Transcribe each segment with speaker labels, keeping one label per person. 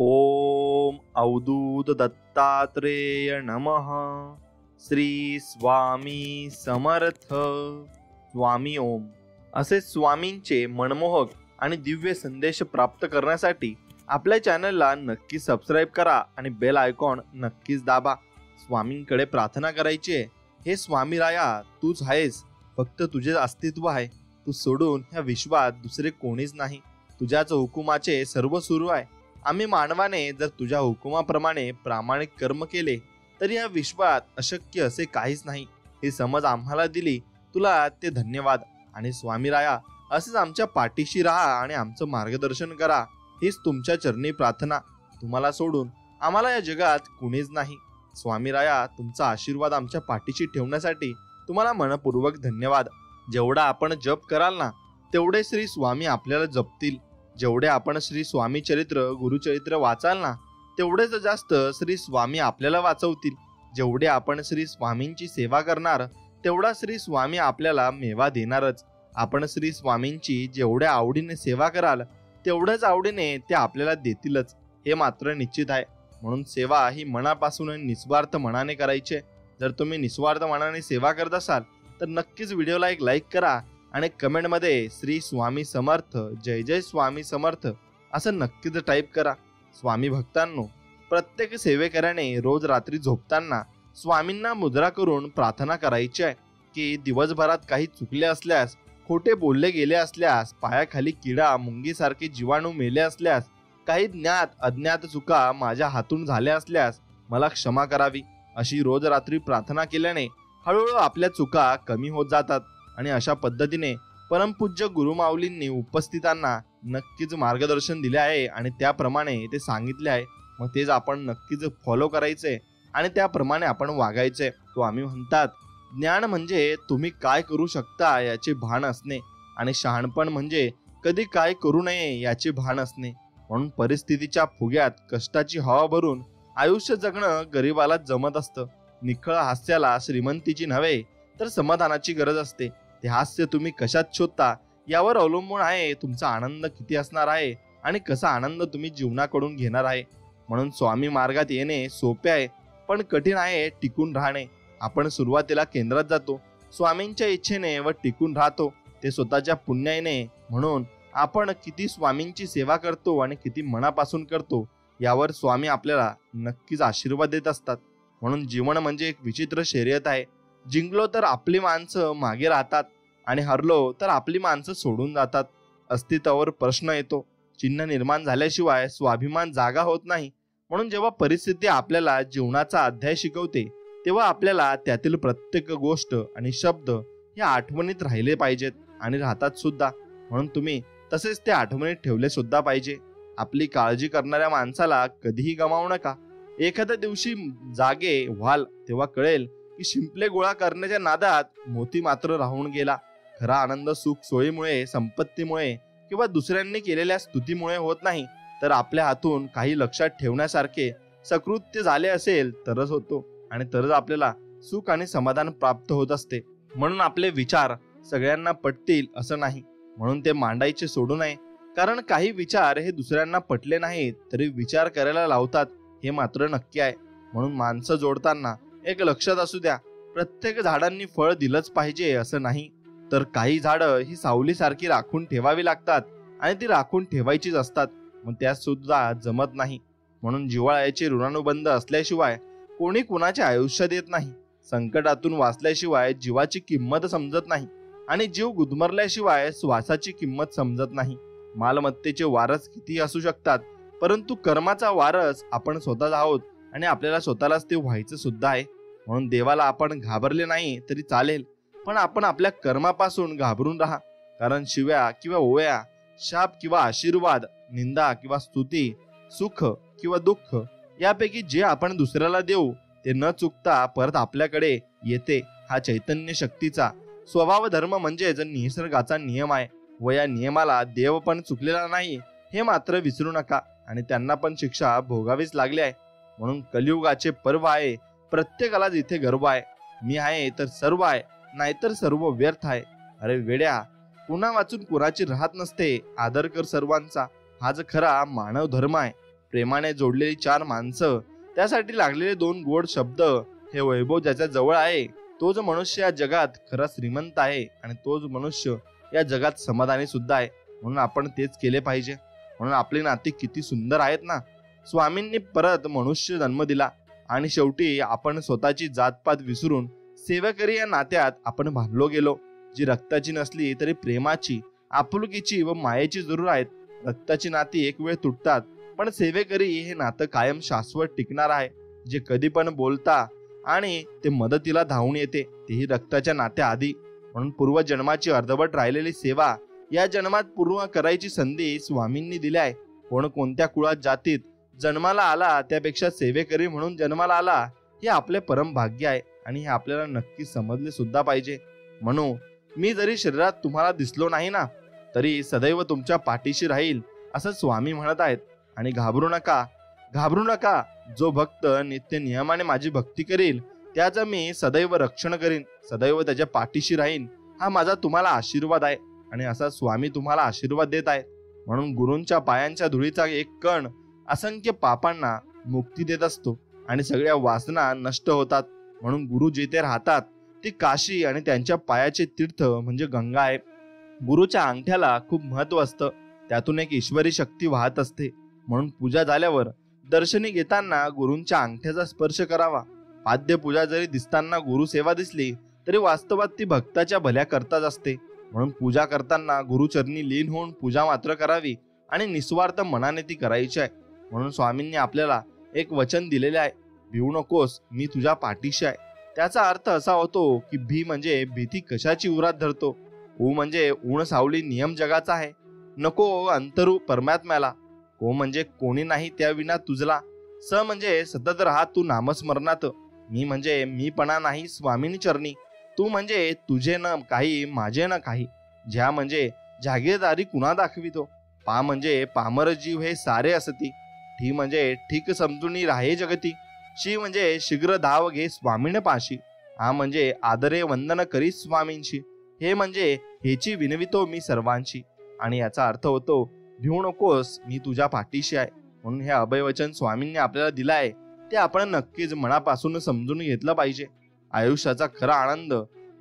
Speaker 1: ओम अवधूत दत्तात्रेय नमः. श्री स्वामी समर्थ. स्वामी ओम. असे स्वामींचे मनमोहक आणि दिव्य संदेश प्राप्त करण्यासाठी आपल्या चॅनलला नक्की सबस्क्राईब करा आणि बेल आयकॉन नक्कीच दाबा. स्वामींकडे प्रार्थना करायची आहे. हे स्वामी राया, तूच आहेस, फक्त तुझे अस्तित्व आहे. तू सोडून ह्या विश्वात दुसरे कोणीच नाही. तुझ्याच हुकुमाचे सर्व सुरू आहे. आम्ही मानवाने जर तुझ्या हुकुमाप्रमाणे प्रामाणिक कर्म केले तर या विश्वात अशक्य असे काहीच नाही. ही समज आम्हाला दिली, तुला ते धन्यवाद. आणि स्वामी राया, असेच आमच्या पाठीशी राहा आणि आमचं मार्गदर्शन करा. हीच तुमच्या चरणी प्रार्थना. तुम्हाला सोडून आम्हाला या जगात कुणीच नाही. स्वामी राया, तुमचा आशीर्वाद आमच्या पाठीशी ठेवण्यासाठी तुम्हाला मनपूर्वक धन्यवाद. जेवढा आपण जप कराल ना, तेवढे श्री स्वामी आपल्याला जपतील. जेवढे आपण श्री स्वामी चरित्र गुरुचरित्र वाचाल ना, तेवढेच जास्त श्री स्वामी आपल्याला वाचवतील. जेवढे आपण श्री स्वामींची सेवा करणार, तेवढा श्री स्वामी आपल्याला मेवा देणारच. आपण श्री स्वामींची जेवढ्या आवडीने सेवा कराल, तेवढ्याच आवडीने ते आपल्याला देतीलच, हे मात्र निश्चित आहे. म्हणून सेवा ही मनापासून निस्वार्थ मनाने करायची. जर तुम्ही निस्वार्थ मनाने सेवा करत असाल तर नक्कीच व्हिडिओला एक लाईक करा आणि कमेंटमध्ये श्री स्वामी समर्थ, जय जय स्वामी समर्थ असं नक्कीच टाईप करा. स्वामी भक्तांनो, प्रत्येक सेवेकऱ्याने रोज रात्री झोपताना स्वामींना मुद्रा करून प्रार्थना करायची आहे की दिवसभरात काही चुकले असल्यास, खोटे बोलले गेले असल्यास, पायाखाली किडा मुंगीसारखे जीवाणू मेले असल्यास, काही ज्ञात अज्ञात चुका माझ्या हातून झाल्या असल्यास मला क्षमा करावी. अशी रोज रात्री प्रार्थना केल्याने हळूहळू आपल्या चुका कमी होत जातात. आणि अशा पद्धतीने परमपूज्य गुरुमाऊलींनी उपस्थितांना नक्कीच मार्गदर्शन दिले आहे आणि त्याप्रमाणे ते सांगितले आहे. मग तेच आपण नक्कीच फॉलो करायचे आणि त्याप्रमाणे आपण वागायचे. स्वामी म्हणतात, ज्ञान म्हणजे तुम्ही काय करू शकता याचे भान असणे आणि शहाणपण म्हणजे कधी काय करू नये याचे भान असणे. म्हणून परिस्थितीच्या फुग्यात कष्टाची हवा भरून आयुष्य जगणं गरिबाला जमत असतं. निखळ हास्याला श्रीमंतीची नव्हे तर समाधानाची गरज असते. ते हास्य तुम्ही कशात शोधता यावर अवलंबून आहे तुमचा आनंद किती असणार आहे आणि कसा आनंद तुम्ही जीवनाकडून घेणार आहे. म्हणून स्वामी मार्गात येणे सोपे आहे, पण कठीण आहे टिकून राहणे. आपण सुरुवातीला केंद्रात जातो स्वामींच्या इच्छेने व टिकून राहतो ते स्वतःच्या पुण्याने. म्हणून आपण किती स्वामींची सेवा करतो आणि किती मनापासून करतो यावर स्वामी आपल्याला नक्कीच आशीर्वाद देत असतात. म्हणून जीवन म्हणजे एक विचित्र शर्यत आहे. जिंकलो तर आपली माणसं मागे राहतात आणि हरलो तर आपली माणसं सोडून जातात. अस्तित्वावर प्रश्न येतो. चिन्ह निर्माण झाल्याशिवाय स्वाभिमान जागा होत नाही. म्हणून जेव्हा परिस्थिती आपल्याला जीवनाचा अध्याय शिकवते, तेव्हा आपल्याला त्यातील प्रत्येक गोष्ट आणि शब्द हे आठवणीत राहिले पाहिजेत आणि राहतात सुद्धा. म्हणून तुम्ही तसेच ते आठवणीत ठेवले सुद्धा पाहिजे. आपली काळजी करणाऱ्या माणसाला कधीही गमावू नका. एखाद्या दिवशी जागे व्हाल तेव्हा कळेल की शिंपले गोळा करण्याच्या नादात मोती मात्र राहून गेला. खरा आनंद सुख सोयीमुळे, संपत्तीमुळे किंवा दुसऱ्यांनी केलेल्या स्तुतीमुळे होत नाही, तर आपल्या हातून काही लक्षात ठेवण्यासारखे सकृत्य झाले असेल तरच होतो आणि तरच आपल्याला सुख आणि समाधान प्राप्त होत असते. म्हणून आपले विचार सगळ्यांना पटतील असं नाही, म्हणून ते मांडायचे सोडू नये. कारण काही विचार हे दुसऱ्यांना पटले नाहीत तरी विचार करायला लावतात, हे मात्र नक्की आहे. म्हणून माणसं जोडताना एक लक्षात असू द्या, प्रत्येक झाडांनी फळ दिलंच पाहिजे असं नाही, तर काही झाडं ही सावलीसारखी राखून ठेवावी लागतात आणि ती राखून ठेवायचीच असतात. मग त्यात सुद्धा जमत नाही. म्हणून जिव्हाळ्याचे ऋणानुबंध असल्याशिवाय कोणी कुणाचे आयुष्य देत नाही. संकटातून वाचल्याशिवाय जीवाची किंमत समजत नाही आणि जीव गुदमरल्याशिवाय श्वासाची किंमत समजत नाही. मालमत्तेचे वारस किती असू शकतात, परंतु कर्माचा वारस आपण स्वतःच आहोत आणि आपल्याला स्वतःलाच ते व्हायचं सुद्धा आहे. म्हणून देवाला आपण घाबरले नाही तरी चालेल, पण आपण आपल्या कर्मापासून घाबरून राहा. कारण शिव्या किंवा ओव्या, शाप किंवा आशीर्वाद, निंदा किंवा स्तुती, सुख किंवा दुःख यापैकी जे आपण दुसऱ्याला देऊ ते न चुकता परत आपल्याकडे येते. हा चैतन्य शक्तीचा स्वभाव धर्म म्हणजेच निसर्गाचा नियम आहे व या नियमाला देव पण चुकलेला नाही हे मात्र विसरू नका आणि त्यांना पण शिक्षा भोगावीच लागली आहे. म्हणून कलियुगाचे पर्व आहे. प्रत्येकाला जिथे गर्व आहे, मी आहे तर सर्व आहे, नाहीतर सर्व व्यर्थ आहे. अरे वेड्या, कुणा वाचून कुणाची राहत नसते. आदर कर सर्वांचा, हाच खरा मानव धर्म आहे. प्रेमाने जोडलेली 4 माणसं, त्यासाठी लागलेले 2 गोड शब्द, हे वैभव ज्याच्या जवळ आहे तोच मनुष्य या जगात खरा श्रीमंत आहे आणि तोच मनुष्य या जगात समाधानी सुद्धा आहे. म्हणून आपण तेच केले पाहिजे. म्हणून आपली नाती किती सुंदर आहेत ना. स्वामींनी परत मनुष्य जन्म दिला आणि शेवटी आपण स्वतःची जातपात विसरून सेवेकरी या नात्यात आपण बांधलो गेलो, जी रक्ताची नसली तरी प्रेमाची, आपुलकीची व मायेची जरूर आहेत. रक्ताची नाती एक वेळ तुटतात, पण सेवेकरी हे नातं कायम शाश्वत टिकणार आहे, जे कधी पण बोलता आणि ते मदतीला धावून येते, तेही रक्ताच्या नात्या आधी. म्हणून पूर्वजन्माची अर्धवट राहिलेली सेवा या जन्मात पूर्ण करायची संधी स्वामींनी दिली आहे. कोण कोणत्या कुळात जातीत जन्माला आला त्यापेक्षा सेवेकरी म्हणून जन्माला आला हे आपले परम भाग्य आहे आणि हे आपल्याला नक्की समजले सुद्धा पाहिजे. म्हणून मी जरी शरीरात तुम्हाला दिसलो नाही ना, तरी सदैव तुमच्या पाठीशी राहील असं स्वामी म्हणत आहेत. आणि घाबरू नका, घाबरू नका. जो भक्त नित्य नियमाने माझी भक्ती करील त्याचं मी सदैव रक्षण करीन, सदैव त्याच्या पाठीशी राहीन. हा माझा तुम्हाला आशीर्वाद आहे आणि असा स्वामी तुम्हाला आशीर्वाद देत आहे. म्हणून गुरूंच्या पायांच्या धुळीचा एक कण असंख्य पापांना मुक्ती देत असतो आणि सगळ्या वासना नष्ट होतात. म्हणून गुरु जिथे राहतात ती काशी आणि त्यांच्या पायाचे तीर्थ म्हणजे गंगा आहे. गुरुच्या अंगठ्याला खूप महत्व असतं, त्यातून एक ईश्वरी शक्ती वाहत असते. म्हणून पूजा झाल्यावर दर्शनी घेताना गुरूंच्या अंगठ्याचा स्पर्श करावा. पाद्य पूजा जरी दिसताना गुरु सेवा दिसली तरी वास्तवात ती भक्ताच्या भल्या करताच असते. म्हणून पूजा करताना गुरुचरणी लीन होऊन पूजा मात्र करावी आणि निस्वार्थ मनाने ती करायची आहे. म्हणून स्वामींनी आपल्याला एक वचन दिलेले आहे, भिवू नकोस, मी तुझ्या पाठीशी आहे. त्याचा अर्थ असा होतो की भी म्हणजे भीती कशाची उरात धरतो, ऊ म्हणजे ऊन सावली नियम जगाचा आहे, नको अंतरू परमात्म्याला, को म्हणजे कोणी नाही त्या विना तुझला, स म्हणजे सतत राहा तू नामस्मरणात, मी म्हणजे मीपणा नाही स्वामीनी चरणी, तू म्हणजे तुझे न काही माझे न काही, ज्या म्हणजे जागीरदारी कुणा दाखवितो, पा म्हणजे पामर जीव हे सारे असती, ठी म्हणजे ठीक समजून राहे जगती, शी म्हणजे शीघ्र धाव घे स्वामीने पाशी, हा म्हणजे आदरे वंदन करी स्वामींशी, हे म्हणजे हेची विनवितो मी सर्वांशी. आणि याचा अर्थ होतो भिवू नकोस, मी तुझ्या पाठीशी आहे. म्हणून हे अभयवचन स्वामींनी आपल्याला दिलं आहे ते आपण नक्कीच मनापासून समजून घेतलं पाहिजे. आयुष्याचा खरा आनंद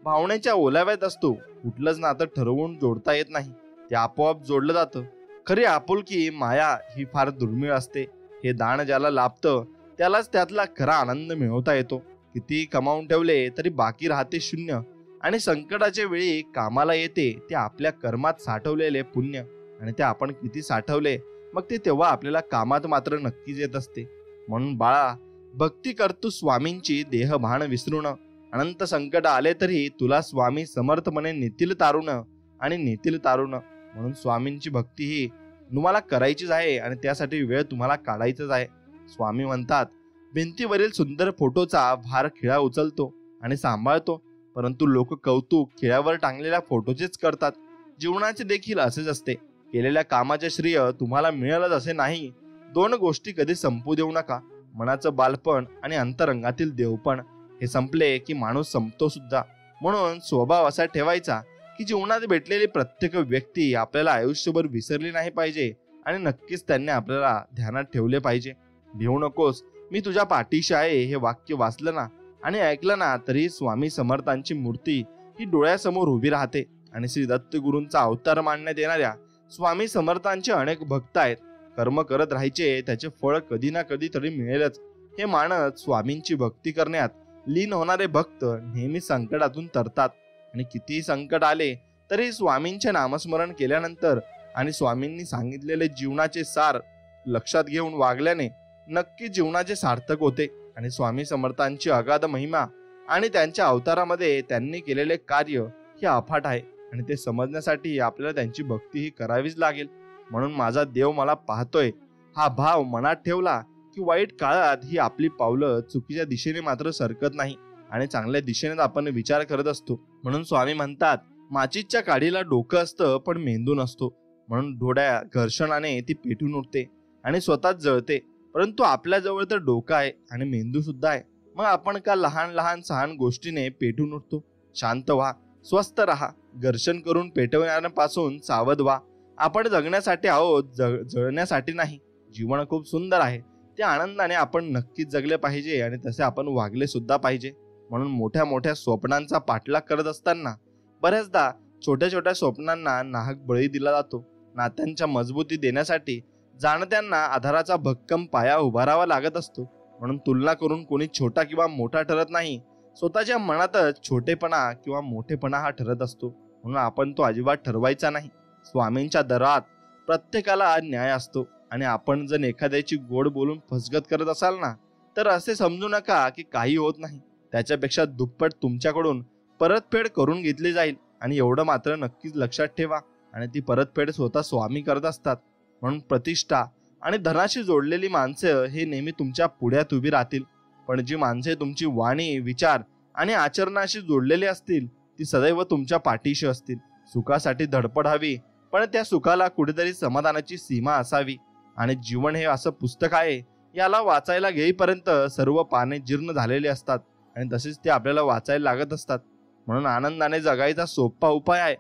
Speaker 1: भावनेच्या ओलाव्यात असतो. कुठलंच नातं ठरवून जोडता येत नाही, ते आपोआप जोडलं जातं. खरी आपुलकी माया ही फार दुर्मिळ असते. हे दान ज्याला लाभतं त्यालाच त्यातला खरा आनंद मिळवता येतो. किती कमावून ठेवले तरी बाकी राहते शून्य आणि संकटाच्या वेळी कामाला येते ते आपल्या कर्मात साठवलेले पुण्य. आणि ते आपण किती साठवले मग ते तेव्हा आपल्याला कामात मात्र नक्कीच येत असते. म्हणून बाळा, भक्ती करतू स्वामींची देह भान विसरून, अनंत संकट आले तरी तुला स्वामी समर्थपणे नेतील तारुण आणि नेतील तारुण. म्हणून स्वामींची भक्ती ही तुम्हाला करायचीच आहे आणि त्यासाठी वेळ तुम्हाला काढायचाच आहे. स्वामी म्हणतात, भिंतीवरील सुंदर फोटोचा भार खिळा उचलतो आणि सांभाळतो, परंतु लोक कौतुक खिळ्यावर टांगलेल्या फोटोचेच करतात. जीवनाचे देखील असेच असते. केलेल्या कामाचे श्रेय तुम्हाला मिळेलच असे नाही. 2 गोष्टी कधी संपू देऊ नका, मनाचं बालपण आणि अंतरंगातील देवपण. हे संपले की माणूस संपतो सुद्धा. म्हणून स्वभाव असा ठेवायचा की जीवनात भेटलेली प्रत्येक व्यक्ती आपल्याला आयुष्यभर विसरली नाही पाहिजे आणि नक्कीच त्यांनी आपल्याला ध्यानात ठेवले पाहिजे. भिवू नकोस, मी तुझ्या पाठीशी आहे हे वाक्य वाचलं ना आणि ऐकलं ना तरी स्वामी समर्थांची मूर्ती ही डोळ्यासमोर उभी राहते. आणि श्री दत्तगुरूंचा अवतार मानण्यात येणाऱ्या स्वामी समर्थांचे अनेक भक्त आहेत. कर्म करत राहायचे, त्याचे फळ कधी ना कधी तरी मिळेलच हे मानत स्वामींची भक्ती करण्यात लीन होणारे भक्त नेहमी संकटातून तरतात. आणि कितीही संकट आले तरी स्वामींचे नामस्मरण केल्यानंतर आणि स्वामींनी सांगितलेले जीवनाचे सार लक्षात घेऊन वागल्याने नक्की जीवनाचे सार्थक होते. आणि स्वामी समर्थांची अगाध महिमा आणि त्यांच्या अवतारामध्ये त्यांनी केलेले कार्य हे अफाट आहे आणि ते समजण्यासाठी आपल्याला त्यांची भक्ती ही करावीच लागेल. म्हणून माझा देव मला पाहतोय हा भाव मनात ठेवला की वाईट काळात ही आपली पावलं चुकीच्या दिशेने मात्र सरकत नाही आणि चांगल्या दिशेने आपण विचार करत असतो. म्हणून स्वामी म्हणतात, माचीच्या काडीला डोकं असतं पण मेंदू नसतो. म्हणून थोड्या घर्षणाने ती पेटून उठते आणि स्वतःच जळते, परंतु आपल्या जवळ तर डोकं आहे आणि मेंदू सुद्धा आहे. मग आपण का लहान लहान सहान गोष्टीने पेटून उठतो? शांत व्हा, स्वस्थ राहा, घर्षण करून पेटवण्यापासून सावध व्हा. आपण जगण्यासाठी आहोत, जळण्यासाठी नाही. जीवन खूप सुंदर आहे, ते आनंदाने आपण नक्कीच जगले पाहिजे आणि तसे आपण वागले सुद्धा पाहिजे. म्हणून मोठ्या मोठ्या स्वप्नांचा पाठलाग करत असताना बऱ्याचदा छोट्या छोट्या स्वप्नांना नाहक बळी दिला जातो. नात्यांच्या मजबूती देण्यासाठी जाणत्यांना आधाराचा भक्कम पाया उभारावा लागत असतो. म्हणून तुलना करून कोणी छोटा किंवा मोठा ठरत नाही. स्वतःच्या मनातच छोटेपणा किंवा मोठेपणा हा ठरत असतो. म्हणून आपण तो अजिबात ठरवायचा नाही. स्वामींच्या दरात प्रत्येकाला न्याय असतो आणि आपण जर एखाद्याची गोड बोलून फसगत करत असाल ना, तर असे समजू नका की काही होत नाही. त्याच्यापेक्षा दुप्पट तुमच्याकडून परतफेड करून घेतली जाईल. आणि एवढं मात्र नक्कीच लक्षात ठेवा, आणि ती परतफेड स्वतः स्वामी करत असतात. म्हणून प्रतिष्ठा आणि धनाशी जोडलेली माणसं हे नेहमी तुमच्या पुढ्यात उभी राहतील. पण जी माणसे तुमची वाणी, विचार आणि आचरणाशी जोडलेली असतील ती सदैव तुमच्या पाठीशी असतील. सुखासाठी धडपड हवी, पण त्या सुखाला कुठेतरी समाधानाची सीमा असावी. आणि जीवन हे असं पुस्तक आहे, याला वाचायला घेईपर्यंत सर्व पाने जीर्ण झालेली असतात आणि तसेच ते आपल्याला वाचायला लागत असतात. म्हणून आनंदाने जगायचा सोपा उपाय आहे.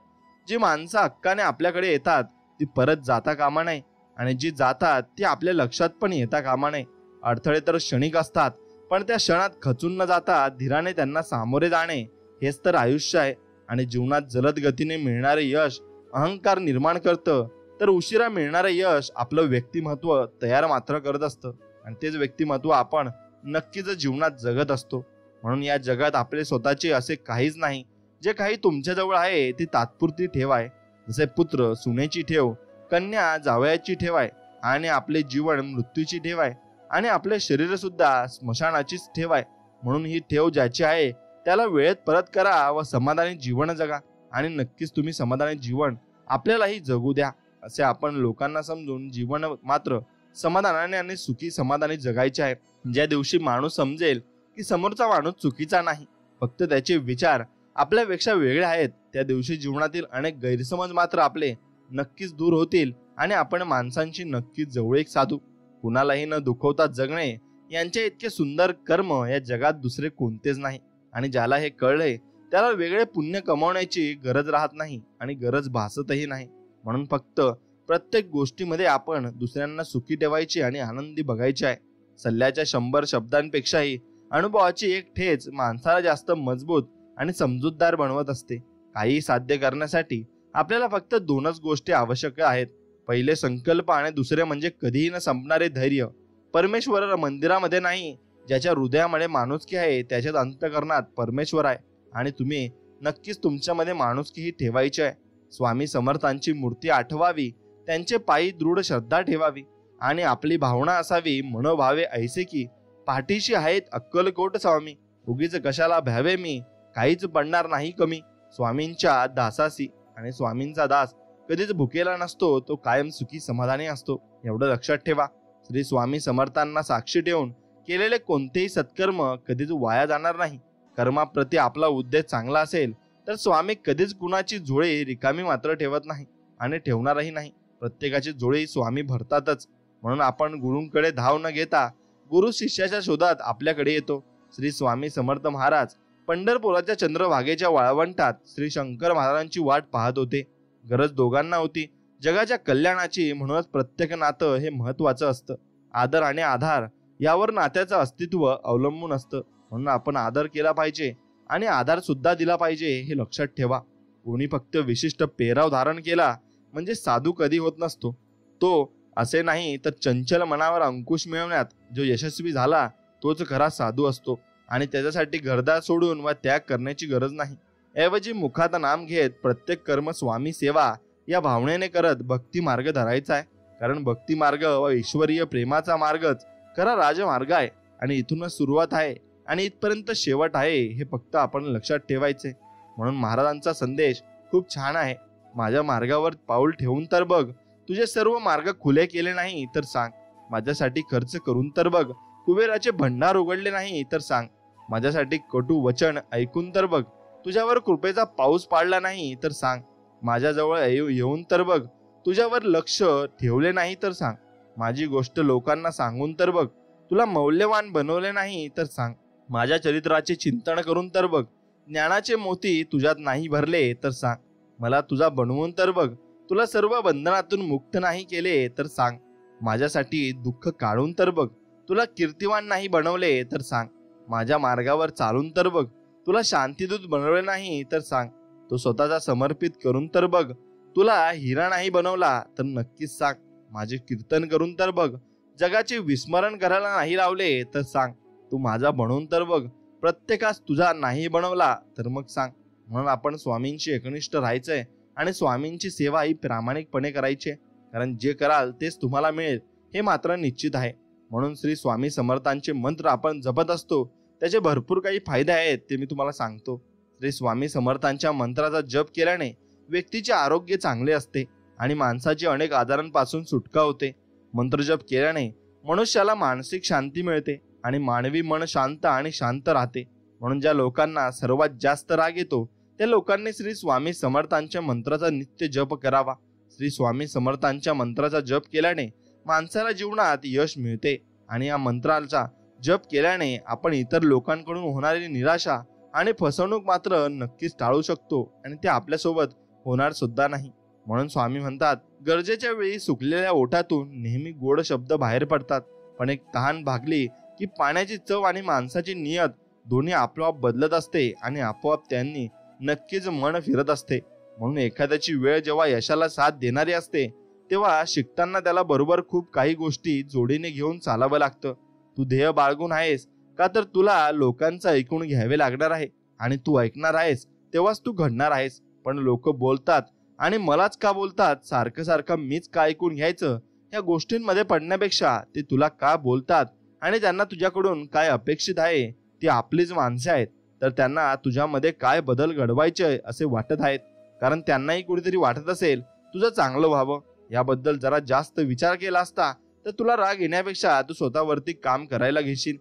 Speaker 1: जी माणसं हक्काने आपल्याकडे येतात ती परत जाता कामा नये, आणि जी जातात ती आपल्या लक्षात पण येता कामा नये. अडथळे तर क्षणिक असतात, पण त्या क्षणात खचून न जाता धीराने त्यांना सामोरे जाणे हेच तर आयुष्य आहे. आणि जीवनात जलद गतीने मिळणारे यश अहंकार निर्माण करतं, तर उशिरा मिळणारे यश आपलं व्यक्तिमत्व तयार मात्र करत असतं. आणि तेच व्यक्तिमत्व आपण नक्कीच जीवनात जगत असतो. म्हणून या जगात आपले स्वतःचे असे काहीच नाही. जे काही तुमच्याजवळ आहे ती तात्पुरती ठेव आहे. जसे पुत्र सुनेची ठेव, कन्या जावयाची ठेव आहे, आणि आपले जीवन मृत्यूची ठेव आहे, आणि आपले शरीर सुद्धा स्मशानाचीच ठेव आहे. म्हणून ही ठेव ज्याची आहे त्याला वेळेत परत करा व समाधानी जीवन जगा. आणि नक्कीच तुम्ही समाधानी जीवन आपल्यालाही जगू द्या. असे आपण लोकांना समजून जीवन मात्र समाधानाने आणि सुखी समाधानी जगायचे आहे. ज्या दिवशी माणूस समजेल की समोरचा माणूस चुकीचा नाही, फक्त त्याचे विचार आपल्यापेक्षा वेगळे आहेत, त्या दिवशी जीवनातील अनेक गैरसमज मात्र आपले नक्कीच दूर होतील आणि आपण माणसांची नक्कीच जवळीक साधू. कुणालाही न दुखवता जगणे यांचे इतके सुंदर कर्म या जगात दुसरे कोणतेच नाही. आणि ज्याला हे कळले त्याला वेगळे पुण्य कमावण्याची गरज राहत नाही आणि गरज भासतही नाही. म्हणून फक्त प्रत्येक गोष्टीमध्ये आपण दुसऱ्यांना सुखी ठेवायचे आणि आनंदी बघायचे आहे. सल्ल्याच्या 100 शब्दांपेक्षाही अनुभवाची एक ठेच माणसाला जास्त मजबूत आणि समजूतदार बनवत असते. काही साध्य करण्यासाठी आपल्याला फक्त 2च गोष्टी आवश्यक आहेत. पहिले संकल्प आणि दुसरे म्हणजे कधीही न संपणारे धैर्य. परमेश्वर मंदिरामध्ये नाही, ज्याच्या हृदयामध्ये माणुसकी आहे त्याच्याच अंतःकरणात परमेश्वर आहे. आणि तुम्ही नक्कीच तुमच्यामध्ये माणुसकीही ठेवायची आहे. स्वामी समर्थांची मूर्ती आठवावी, त्यांचे पायी दृढ श्रद्धा ठेवावी, आणि आपली भावना असावी मनोभावे ऐसे की पाठीशी आहेत अक्कलकोट स्वामी. उगीच कशाला भ्यावे मी, काहीच पडणार नाही कमी. स्वामींच्या दासासी, आणि स्वामींचा दास कधीच भुकेला नसतो, तो कायम सुखी समाधानी असतो. एवढं लक्षात ठेवा. श्री स्वामी समर्थांना साक्षी ठेवून केलेले कोणतेही सत्कर्म कधीच वाया जाणार नाही. कर्माप्रती आपला उद्देश चांगला असेल तर स्वामी कधीच कुणाची झोळी रिकामी मात्र ठेवत नाही आणि ठेवणारही नाही. प्रत्येकाची झोळी स्वामी भरतातच. म्हणून आपण गुरूंकडे धाव न घेता गुरु शिष्याच्या शोधात आपल्याकडे येतो. श्री स्वामी समर्थ महाराज पंढरपुराच्या चंद्रभागेच्या वाळवंटात श्री शंकर महाराजांची वाट पाहत होते. गरज दोघांना होती जगाच्या कल्याणाची. म्हणूनच प्रत्येक नातं हे महत्वाचं असतं. आदर आणि आधार यावर नात्याचं अस्तित्व अवलंबून असतं. म्हणून आपण आदर केला पाहिजे आणि आधार सुद्धा दिला पाहिजे, हे लक्षात ठेवा. कोणी फक्त विशिष्ट पेहराव धारण केला म्हणजे साधू कधी होत नसतो. तो असे नाही तर चंचल मनावर अंकुश मिळवण्यात जो यशस्वी झाला तोच खरा साधू असतो. आणि त्याच्यासाठी घरदार सोडून व त्याग करण्याची गरज नाही. ऐवजी मुखात नाम घेत प्रत्येक कर्म स्वामी सेवा या भावनेने करत भक्ती मार्ग धरायचा आहे. कारण भक्ती मार्ग व ईश्वरीय प्रेमाचा मार्गच खरा राजमार्ग आहे. आणि इथूनच सुरुवात आहे आणि इथपर्यंत शेवट आहे, हे फक्त आपण लक्षात ठेवायचे. म्हणून महाराजांचा संदेश खूप छान आहे. माझ्या मार्गावर पाऊल ठेवून तर बघ, तुझे सर्व मार्ग खुले केले नाही तर सांग. माझ्यासाठी खर्च करून तर बघ, कुबेराचे भंडार उघडले नाही तर सांग. माझ्यासाठी कटू वचन ऐकून तर बघ, तुझ्यावर कृपेचा पाऊस पाडला नाही तर सांग. माझ्याजवळ येऊन तर बघ, तुझ्यावर लक्ष ठेवले नाही तर सांग. माझी गोष्ट लोकांना सांगून तर बघ, तुला मौल्यवान बनवले नाही तर सांग. माझ्या चरित्राचे चिंतन करून तर बघ, ज्ञानाचे मोती तुझ्यात नाही भरले तर सांग. मला तुझा बनवून तर बघ, तुला सर्व बंधनातून मुक्त नाही केले तर सांग. माझ्यासाठी दुःख काढून तर बघ. तुला कीर्तिवान नाही बनवले तर सांग. माझ्या मार्गावर चालून तर बघ. तुला शांतीदूत बनवले नाही तर सांग. तो स्वतःचा समर्पित करून तर बघ. तुला हिरा नाही बनवला तर नक्कीच सांग. माझे कीर्तन करून तर बघ. जगाचे विस्मरण करायला नाही लावले तर सांग. तू माझा बनवून तर बघ. प्रत्येकास तुझा नाही बनवला तर मग सांग. म्हणून आपण स्वामींशी एकनिष्ठ राहायचंय आणि स्वामींची सेवा ही प्रामाणिकपणे करायची. कारण जे कराल तेच तुम्हाला मिळेल हे मात्र निश्चित आहे. म्हणून श्री स्वामी समर्थांचे मंत्र आपण जपत असतो. त्याचे भरपूर काही फायदे आहेत ते मी तुम्हाला सांगतो. श्री स्वामी समर्थांच्या मंत्राचा जप केल्याने व्यक्तीचे आरोग्य चांगले असते आणि माणसाची अनेक आजारांपासून सुटका होते. मंत्रजप केल्याने मनुष्याला मानसिक शांती मिळते आणि मानवी मन शांत आणि शांत राहते. म्हणून ज्या लोकांना सर्वात जास्त राग येतो त्या लोकांनी श्री स्वामी समर्थांच्या मंत्राचा नित्य जप करावा. श्री स्वामी समर्थांच्या मंत्राचा जप केल्याने माणसाला जीवनात यश मिळते आणि या मंत्राचा जप केल्याने आपण इतर लोकांकडून होणारी निराशा आणि फसवणूक मात्र नक्कीच टाळू शकतो आणि ते आपल्यासोबत होणार सुद्धा नाही. म्हणून स्वामी म्हणतात, गरजेच्या वेळी सुकलेल्या ओठातून नेहमी गोड शब्द बाहेर पडतात, पण एक तहान भागली की पाण्याची चव आणि माणसाची नियत दोन्ही आपोआप बदलत असते आणि आपोआप त्यांनी नक्कीच मन फिरत असते. म्हणून एखाद्याची वेळ जेव्हा यशाला साथ देणारी असते तेव्हा शिकताना त्याला बरोबर खूप काही गोष्टी जोडीने घेऊन चालावं लागतं. तू ध्येय बाळगून आहेस का तर तुला लोकांचं ऐकून घ्यावे लागणार आहे आणि तू ऐकणार आहेस तेव्हाच तू घडणार आहेस. पण लोक बोलतात आणि मलाच का बोलतात, सारखं सारखं मीच का ऐकून घ्यायचं, या गोष्टींमध्ये पडण्यापेक्षा ते तुला का बोलतात आणि त्यांना तुझ्याकडून काय अपेक्षित आहे, ती आपलीच माणसे आहेत, तर त्यांना तुझ्यामध्ये काय बदल घडवायचे असे वाटत आहेत. कारण त्यांनाही कुठेतरी वाटत असेल तुझं चांगलं व्हावं. याबद्दल जरा जास्त विचार केला असता तर तुला राग येण्यापेक्षा तू स्वतःवरती काम करायला घेशील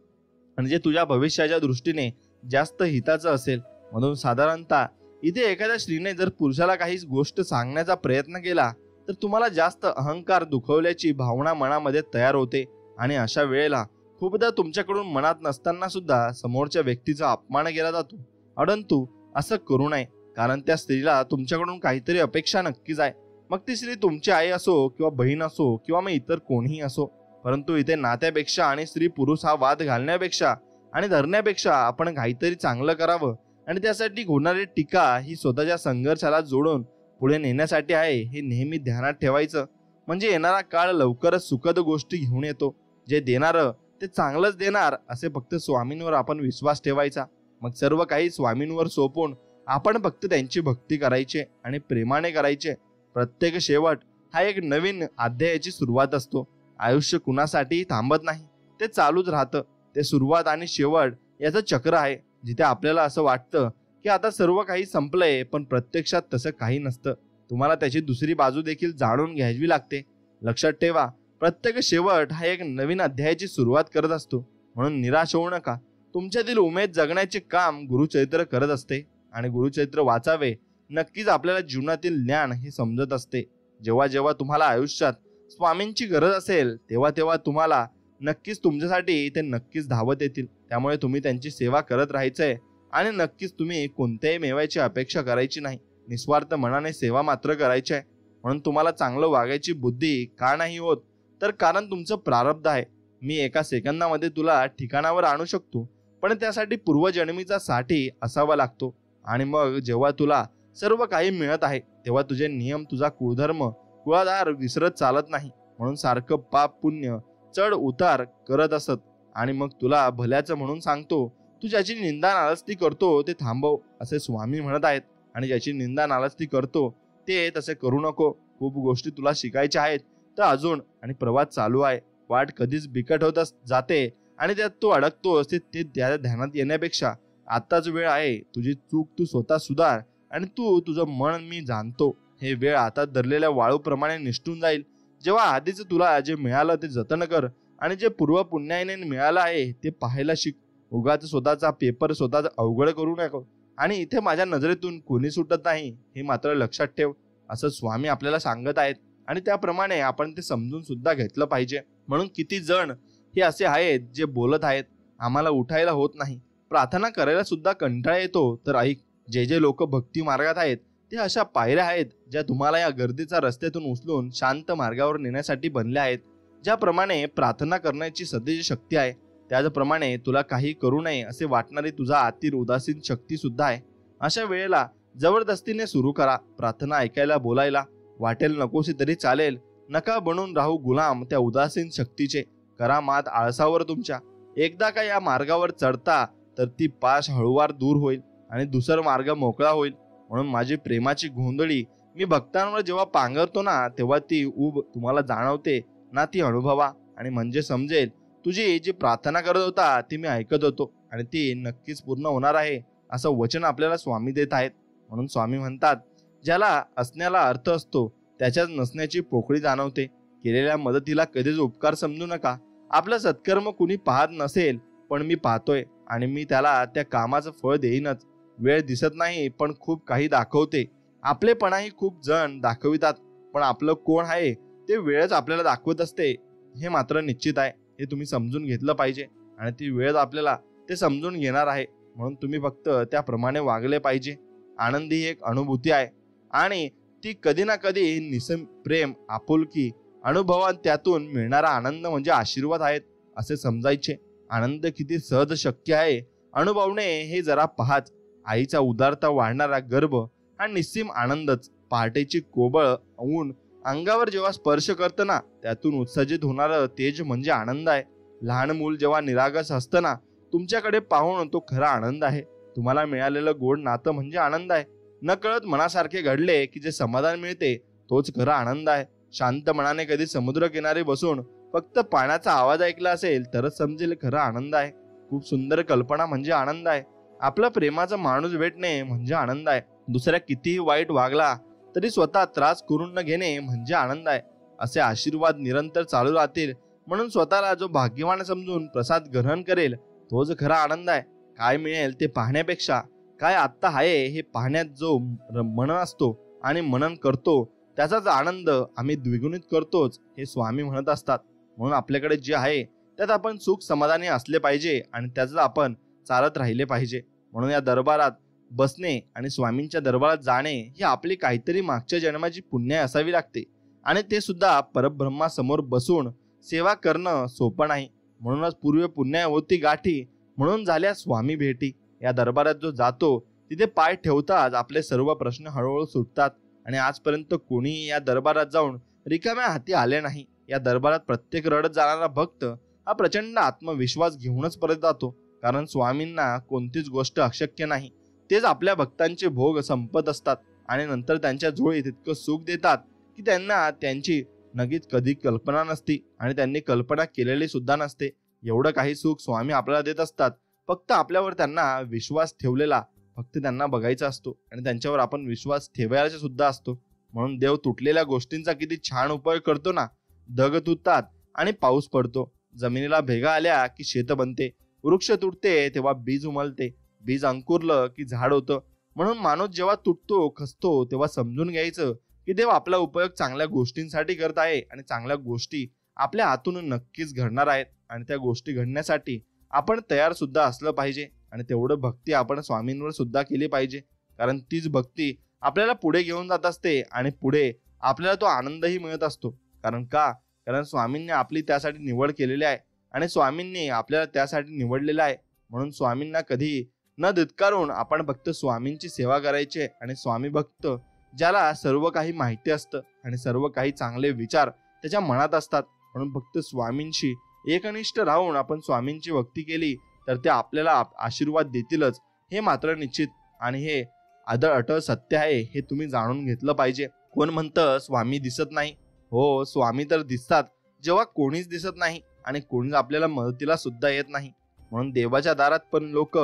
Speaker 1: आणि जे तुझ्या भविष्याच्या दृष्टीने जास्त हिताचं असेल. म्हणून साधारणतः इथे एखाद्या स्त्रीने जर पुरुषाला काही गोष्ट सांगण्याचा प्रयत्न केला तर तुम्हाला जास्त अहंकार दुखवल्याची भावना मनामध्ये तयार होते आणि अशा वेळेला खूपदा तुमच्याकडून मनात नसताना सुद्धा समोरच्या व्यक्तीचा अपमान केला जातो. परंतु असं करू नये, कारण त्या स्त्रीला तुमच्याकडून काहीतरी अपेक्षा नक्कीच आहे. मग ती स्त्री तुमची आई असो किंवा बहीण असो किंवा मग इतर कोणीही असो. परंतु इथे नात्यापेक्षा आणि स्त्री पुरुष हा वाद घालण्यापेक्षा आणि धरण्यापेक्षा आपण काहीतरी चांगलं करावं आणि त्यासाठी होणारी टीका ही स्वतःच्या संघर्षाला जोडून पुढे नेण्यासाठी आहे हे नेहमी ध्यानात ठेवायचं. म्हणजे येणारा काळ लवकरच सुखद गोष्टी घेऊन येतो. जे देणारं ते चांगलंच देणार असे फक्त स्वामींवर आपण विश्वास ठेवायचा. मग सर्व काही स्वामींवर सोपवून आपण फक्त त्यांची भक्ती करायची आणि प्रेमाने करायचे. प्रत्येक शेवट हा एक नवीन अध्यायाची सुरुवात असतो. आयुष्य कुणासाठी थांबत नाही, ते चालूच राहतं. ते सुरुवात आणि शेवट याचं चक्र आहे, जिथे आपल्याला असं वाटतं की आता सर्व काही संपलंय, पण प्रत्यक्षात तसं काही नसतं. तुम्हाला त्याची दुसरी बाजू देखील जाणून घ्यावी लागते. लक्षात ठेवा, प्रत्येक शेवट हा एक नवीन अध्यायाची सुरुवात करत असतो. म्हणून निराश होऊ नका. तुमच्यातील उमेद जगण्याचे काम गुरुचरित्र करत असते आणि गुरुचरित्र वाचावे नक्कीच आपल्याला जीवनातील ज्ञान हे समजत असते. जेव्हा जेव्हा तुम्हाला आयुष्यात स्वामींची गरज असेल तेव्हा तेव्हा तुम्हाला नक्कीच तुमच्यासाठी ते नक्कीच धावत येतील. त्यामुळे तुम्ही त्यांची सेवा करत राहायचंय आणि नक्कीच तुम्ही कोणत्याही मेवायची अपेक्षा करायची नाही. निस्वार्थ मनाने सेवा मात्र करायची आहे. म्हणून तुम्हाला चांगलं वागायची बुद्धी का नाही होत, तर कारण तुमचं प्रारब्ध आहे. मी एका सेकंदामध्ये तुला ठिकाणावर आणू शकतो, पण त्यासाठी पूर्वजन्मीचा साठी असावा लागतो. आणि मग जेव्हा तुला सर्व काही मिळत आहे तेव्हा तुझे नियम, तुझा कुळधर्म, कुळाधार विसरत चालत नाही. म्हणून सारखं पाप पुण्य चढ उतार करत असत. आणि मग तुला भल्याचं म्हणून सांगतो, तू ज्याची निंदा नालस्ती करतो ते थांबव असे स्वामी म्हणत आहेत. आणि ज्याची निंदा नालस्ती करतो ते तसे करू नको. खूप गोष्टी तुला शिकायच्या आहेत तर अजून, आणि प्रवास चालू आहे. वाट कधीच बिकट होत जाते आणि त्यात तू अडकतोस. ते त्या ध्यानात येण्यापेक्षा आताच वेळ आहे. तुझी चूक तू स्वतः सुधार आणि तू तुझं मन मी जाणतो. हे वेळ आता धरलेल्या वाळूप्रमाणे निष्ठून जाईल. जेव्हा आधीच तुला जे मिळालं ते जतन कर आणि जे पूर्व पुण्याने मिळालं आहे ते पाहायला शिक. उगाच स्वतःचा पेपर स्वतःचा अवघड करू नको. आणि इथे माझ्या नजरेतून कोणी सुटत नाही हे मात्र लक्षात ठेव, असं स्वामी आपल्याला सांगत आहेत. आणि त्याप्रमाणे आपण ते समजून सुद्धा घेतलं पाहिजे. म्हणून किती जण हे असे आहेत जे बोलत आहेत आम्हाला उठायला होत नाही, प्रार्थना करायला सुद्धा कंटाळा येतो. तर ऐक, जे जे लोक भक्ती मार्गात आहेत ते अशा पायऱ्या आहेत ज्या तुम्हाला या गर्दीच्या रस्त्यातून उचलून शांत मार्गावर नेण्यासाठी बनल्या आहेत. ज्याप्रमाणे प्रार्थना करण्याची सदैव शक्ती आहे, त्याचप्रमाणे तुला काही करू नये असे वाटणारी तुझा आतील उदासीन शक्ती सुद्धा आहे. अशा वेळेला जबरदस्तीने सुरू करा प्रार्थना ऐकायला बोलायला. वाटेल नकोशी तरी चालेल, नका बनून राहू गुलाम त्या उदासीन शक्तीचे. करा मात आळसावर तुमच्या. एकदा का या मार्गावर चढता तर ती पाश हळूवार दूर होईल आणि दुसरा मार्ग मोकळा होईल. म्हणून माझी प्रेमाची गोंधळी मी भक्तांवर जेव्हा पांघरतो ना, तेव्हा ती ऊब तुम्हाला जाणवते ना, ती अनुभवा आणि म्हणजे समजेल तुझी जी प्रार्थना करत होता ती मी ऐकत होतो आणि ती नक्कीच पूर्ण होणार आहे असं वचन आपल्याला स्वामी देत आहेत. म्हणून स्वामी म्हणतात, ज्याला असण्याला अर्थ असतो त्याच्याच नसण्याची पोकळी जाणवते. केलेल्या मदतीला कधीच उपकार समजू नका. आपलं सत्कर्म कुणी पाहत नसेल, पण मी पाहतोय आणि मी त्याला त्या कामाचं फळ देईनच. वेळ दिसत नाही पण खूप काही दाखवते. आपलेपणाही खूप जण दाखवितात, पण आपलं कोण आहे ते वेळच आपल्याला दाखवत असते. हे मात्र निश्चित आहे. हे तुम्ही समजून घेतलं पाहिजे आणि ती वेळच आपल्याला ते समजून घेणार आहे. म्हणून तुम्ही फक्त त्याप्रमाणे वागले पाहिजे. आनंद ही एक अनुभूती आहे आणि ती कधी ना कधी निसम प्रेम आपुलकी अनुभवात त्यातून मिळणारा आनंद म्हणजे आशीर्वाद आहेत असे समजायचे. आनंद किती सहज शक्य आहे अनुभवणे हे जरा पहाच. आईचा उदारता वाढणारा गर्भ हा निस्सीम आनंदच. पहाटेची कोबळ ऊन अंगावर जेव्हा स्पर्श करतं ना, त्यातून उत्सर्जित होणारं तेज म्हणजे आनंद आहे. लहान मूल जेव्हा निरागस असतं ना, तुमच्याकडे पाहून तो खरा आनंद आहे. तुम्हाला मिळालेलं गोड नातं म्हणजे आनंद आहे. नकळत मनासारखे घडले की जे समाधान मिळते तोच खरा आनंद आहे. शांत मनाने कधी समुद्र किनारी बसून फक्त पाण्याचा आवाज ऐकला असेल तरच समजेल खरा आनंद आहे. खूप सुंदर कल्पना म्हणजे आनंद आहे. आपला प्रेमाचा माणूस भेटणे म्हणजे आनंद आहे. दुसऱ्या कितीही वाईट वागला तरी स्वतः त्रास करून न घेणे म्हणजे आनंद आहे. असे आशीर्वाद निरंतर चालू राहतील. म्हणून स्वतःला जो भाग्यवान समजून प्रसाद ग्रहण करेल तोच खरा आनंद आहे. काय मिळेल ते पाहण्यापेक्षा काय आत्ता आहे हे पाहण्यात जो मन असतो आणि मनन करतो त्याचाच आनंद आम्ही द्विगुणित करतोच हे स्वामी म्हणत असतात. म्हणून आपल्याकडे जे आहे त्यात आपण सुख समाधानी असले पाहिजे आणि त्याचं आपण चालत राहिले पाहिजे. म्हणून या दरबारात बसणे आणि स्वामींच्या दरबारात जाणे ही आपली काहीतरी मागच्या जन्माची पुण्य असावी लागते आणि ते सुद्धा परब्रह्मासमोर बसून सेवा करणं सोपं नाही. म्हणूनच पूर्व पुण्य होती गाठी, म्हणून झाल्या स्वामी भेटी. या दरबारात जो जातो तिथे पाय ठेवताच आपले सर्व प्रश्न हळूहळू सुटतात आणि आजपर्यंत कोणी या दरबारात जाऊन रिकाम्या हाती आले नाही. या दरबारात प्रत्येक रडत जाणारा भक्त हा प्रचंड आत्मविश्वास घेऊनच परत जातो, कारण स्वामींना कोणतीच गोष्ट अशक्य नाही. तेच आपल्या भक्तांचे भोग संपत असतात आणि नंतर त्यांच्या झोळीत इतकं सुख देतात की त्यांना त्यांची नक्कीच कधी कल्पना नसती आणि त्यांनी कल्पना केलेली सुद्धा नसते. एवढं काही सुख स्वामी आपल्याला देत असतात. फक्त आपल्यावर त्यांना विश्वास ठेवलेला, फक्त त्यांना बघायचा असतो आणि त्यांच्यावर आपण विश्वास ठेवायचा सुद्धा असतो. म्हणून देव तुटलेल्या गोष्टींचा किती छान उपयोग करतो ना. ढग तुटतात आणि पाऊस पडतो. जमिनीला भेगा आल्या की शेत बनते. वृक्ष तुटते तेव्हा बीज उमलते. बीज अंकुरलं की झाड होतं. म्हणून माणूस जेव्हा तुटतो खचतो तेव्हा समजून घ्यायचं की देव आपला उपयोग चांगल्या गोष्टींसाठी करत आहे आणि चांगल्या गोष्टी आपल्या हातून नक्कीच घडणार आहेत आणि त्या गोष्टी घडण्यासाठी आपण तयार सुद्धा असलं पाहिजे. आणि तेवढं भक्ती आपण स्वामींवर सुद्धा केली पाहिजे, कारण तीच भक्ती आपल्याला पुढे घेऊन जात असते आणि पुढे आपल्याला तो आनंदही मिळत असतो. कारण स्वामींनी आपली त्यासाठी निवड केलेली आहे आणि स्वामींनी आपल्याला त्यासाठी निवडलेलं आहे. म्हणून स्वामींना कधी न धिक्कारून आपण फक्त स्वामींची सेवा करायची आणि स्वामी भक्त ज्याला सर्व काही माहिती असतं आणि सर्व काही चांगले विचार त्याच्या मनात असतात. म्हणून फक्त स्वामींशी एकनिष्ठ राहून आपण स्वामींची भक्ती केली तर ते आपल्याला आशीर्वाद देतीलच, हे मात्र निश्चित. आणि हे अटळ सत्य आहे, हे तुम्ही जाणून घेतलं पाहिजे. कोण म्हणतं स्वामी दिसत नाही? हो, स्वामी तर दिसतात जेव्हा कोणीच दिसत नाही आणि कोणीच आपल्याला मदतीला सुद्धा येत नाही. म्हणून देवाच्या दारात पण लोक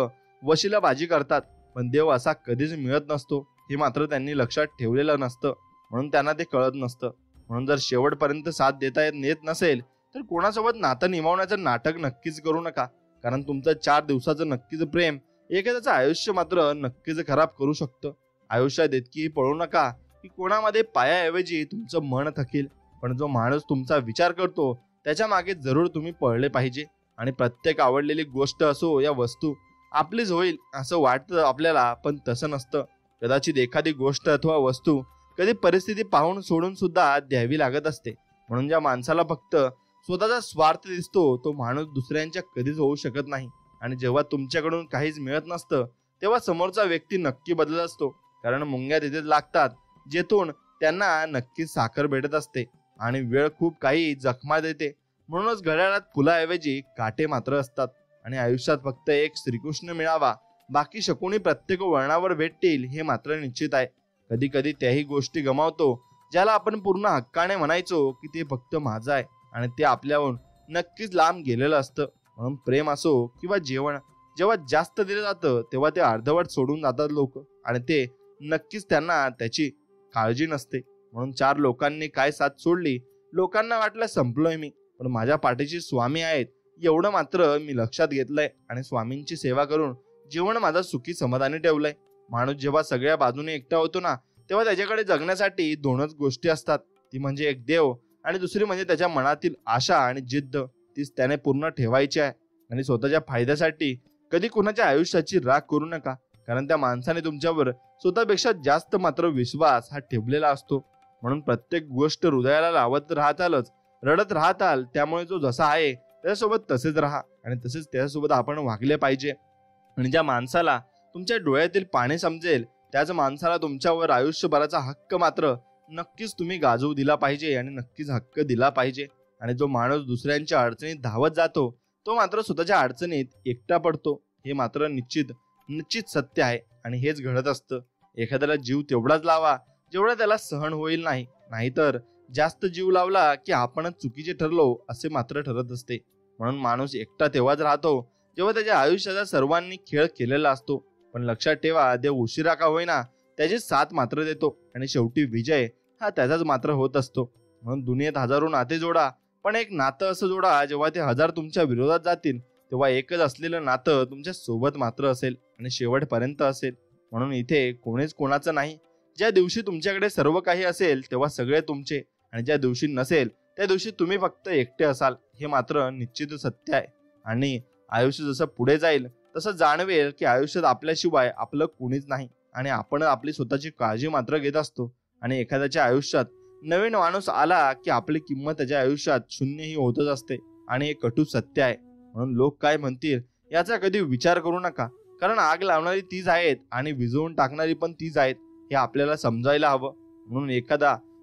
Speaker 1: वशिलाबाजी करतात, पण देव असा कधीच मिळत नसतो हे मात्र त्यांनी लक्षात ठेवलेलं नसतं. म्हणून त्यांना ते कळत नसतं. म्हणून जर शेवटपर्यंत साथ देता येत नसेल तर कोणासोबत नातं निभावण्याचं नाटक नक्कीच करू नका, कारण तुमचं 4 दिवसाचं नक्कीच प्रेम एखाद्याचं आयुष्य मात्र नक्कीच खराब करू शकतं. आयुष्यात इतकी पळू नका की कोणामध्ये पायाऐवजी तुमचं मन थकेल, पण जो माणूस तुमचा विचार करतो त्याच्या मागे जरूर तुम्ही पळले पाहिजे. आणि प्रत्येक आवडलेली गोष्ट असो या वस्तू आपलीच होईल असं वाटतं आपल्याला, पण तसं नसतं. कदाचित एखादी गोष्ट अथवा वस्तू कधी परिस्थिती पाहून सोडून सुद्धा द्यावी लागत असते. म्हणून ज्या माणसाला फक्त स्वतःचा स्वार्थ दिसतो तो माणूस दुसऱ्यांच्या कधीच होऊ शकत नाही. आणि जेव्हा तुमच्याकडून काहीच मिळत नसतं तेव्हा समोरचा व्यक्ती नक्की बदलत असतो. कारण मुंग्या तिथेच लागतात जेथून त्यांना नक्कीच साखर भेटत असते. आणि वेळ खूप काही जखमा देते. म्हणूनच घड्याळात फुलाऐवजी काटे मात्र असतात. आणि आयुष्यात फक्त एक श्रीकृष्ण मिळावा, बाकी शकुनी प्रत्येक वळणावर भेटतील हे मात्र निश्चित आहे. कधी कधी त्याही गोष्टी गमावतो ज्याला आपण पूर्ण हक्काने म्हणायचो की ते फक्त माझं आहे, आणि ते आपल्याहून नक्कीच लांब गेलेलं असतं. म्हणून प्रेम असो किंवा जेवण, जेव्हा जास्त दिलं जातं तेव्हा ते अर्धवट सोडून जातात लोक, आणि ते नक्कीच त्यांना त्याची काळजी नसते. म्हणून 4 लोकांनी काय साथ सोडली, लोकांना वाटलं संपलोय मी, पण माझ्या पाठीशी स्वामी आहेत एवढं मात्र मी लक्षात घेतलंय. आणि स्वामींची सेवा करून जीवन माझा सुखी समाधानी ठेवलंय. माणूस जेव्हा सगळ्या बाजूने एकटा होतो ना, तेव्हा त्याच्याकडे जगण्यासाठी 2च गोष्टी असतात. ती म्हणजे एक देव, आणि दुसरी म्हणजे त्याच्या मनातील आशा आणि जिद्द. तीच त्याने पूर्ण ठेवायची आहे. आणि स्वतःच्या फायद्यासाठी कधी कोणाच्या आयुष्याची राख करू नका, कारण त्या माणसाने तुमच्यावर स्वतःपेक्षा जास्त मात्र विश्वास हा ठेवलेला असतो. म्हणून प्रत्येक गोष्ट हृदयाला लावत राहतालच, रडत राहताल. त्यामुळे जो जसा आहे त्याच्यासोबत तसेच राहा, आणि तसेच त्याच्यासोबत आपण वागले पाहिजे. आणि ज्या माणसाला तुमच्या डोळ्यातील पाणी समजेल त्याच माणसाला तुमच्यावर आयुष्यभराचा हक्क मात्र नक्कीच तुम्ही गाजवू दिला पाहिजे, आणि नक्कीच हक्क दिला पाहिजे. आणि जो माणूस दुसऱ्यांच्या अडचणीत धावत जातो तो मात्र स्वतःच्या अडचणीत एकटा पडतो. हे मात्र निश्चित सत्य आहे. आणि हेच घडत असतं. एखाद्याला जीव तेवढाच लावा जेवढा त्याला सहन होईल, नाहीतर जास्त जीव लावला की आपणच चुकीचे ठरलो असे मात्र ठरत असते. म्हणून माणूस एकटा तेव्हाच राहतो जेव्हा त्याच्या आयुष्याचा सर्वांनी खेळ केलेला असतो. पण लक्षात ठेवा, देव उशिरा का होईना त्याची साथ मात्र देतो, आणि शेवटी विजय हा त्याचाच मात्र होत असतो. म्हणून दुनियेत हजारो नाते जोडा, पण एक नातं असं जोडा जेव्हा ते 1000 तुमच्या विरोधात जातील तेव्हा एकच असलेलं नातं तुमच्या सोबत मात्र असेल, आणि शेवटपर्यंत असेल. म्हणून इथे कोणीच कोणाचं नाही. ज्या दिवशी तुमच्याकडे सर्व काही असेल तेव्हा सगळे तुमचे, आणि ज्या दिवशी नसेल त्या दिवशी तुम्ही फक्त एकटे असाल. हे मात्र निश्चित सत्य आहे. आणि आयुष्य जसं पुढे जाईल तसं जाणवेल की आयुष्यात आपल्याशिवाय आपलं कोणीच नाही, आणि आपण आपली स्वतःची काळजी मात्र घेत असतो. आणि एखाद्याच्या आयुष्यात नवीन माणूस आला की आपली किंमत त्याच्या आयुष्यात शून्यही होतच असते. आणि हे कटू सत्य आहे. म्हणून लोक काय म्हणतील याचा कधी विचार करू नका, कारण आग लावणारी तीच आहेत आणि विझवून टाकणारी पण तीच आहेत हे आपल्याला समजायला हवं. म्हणून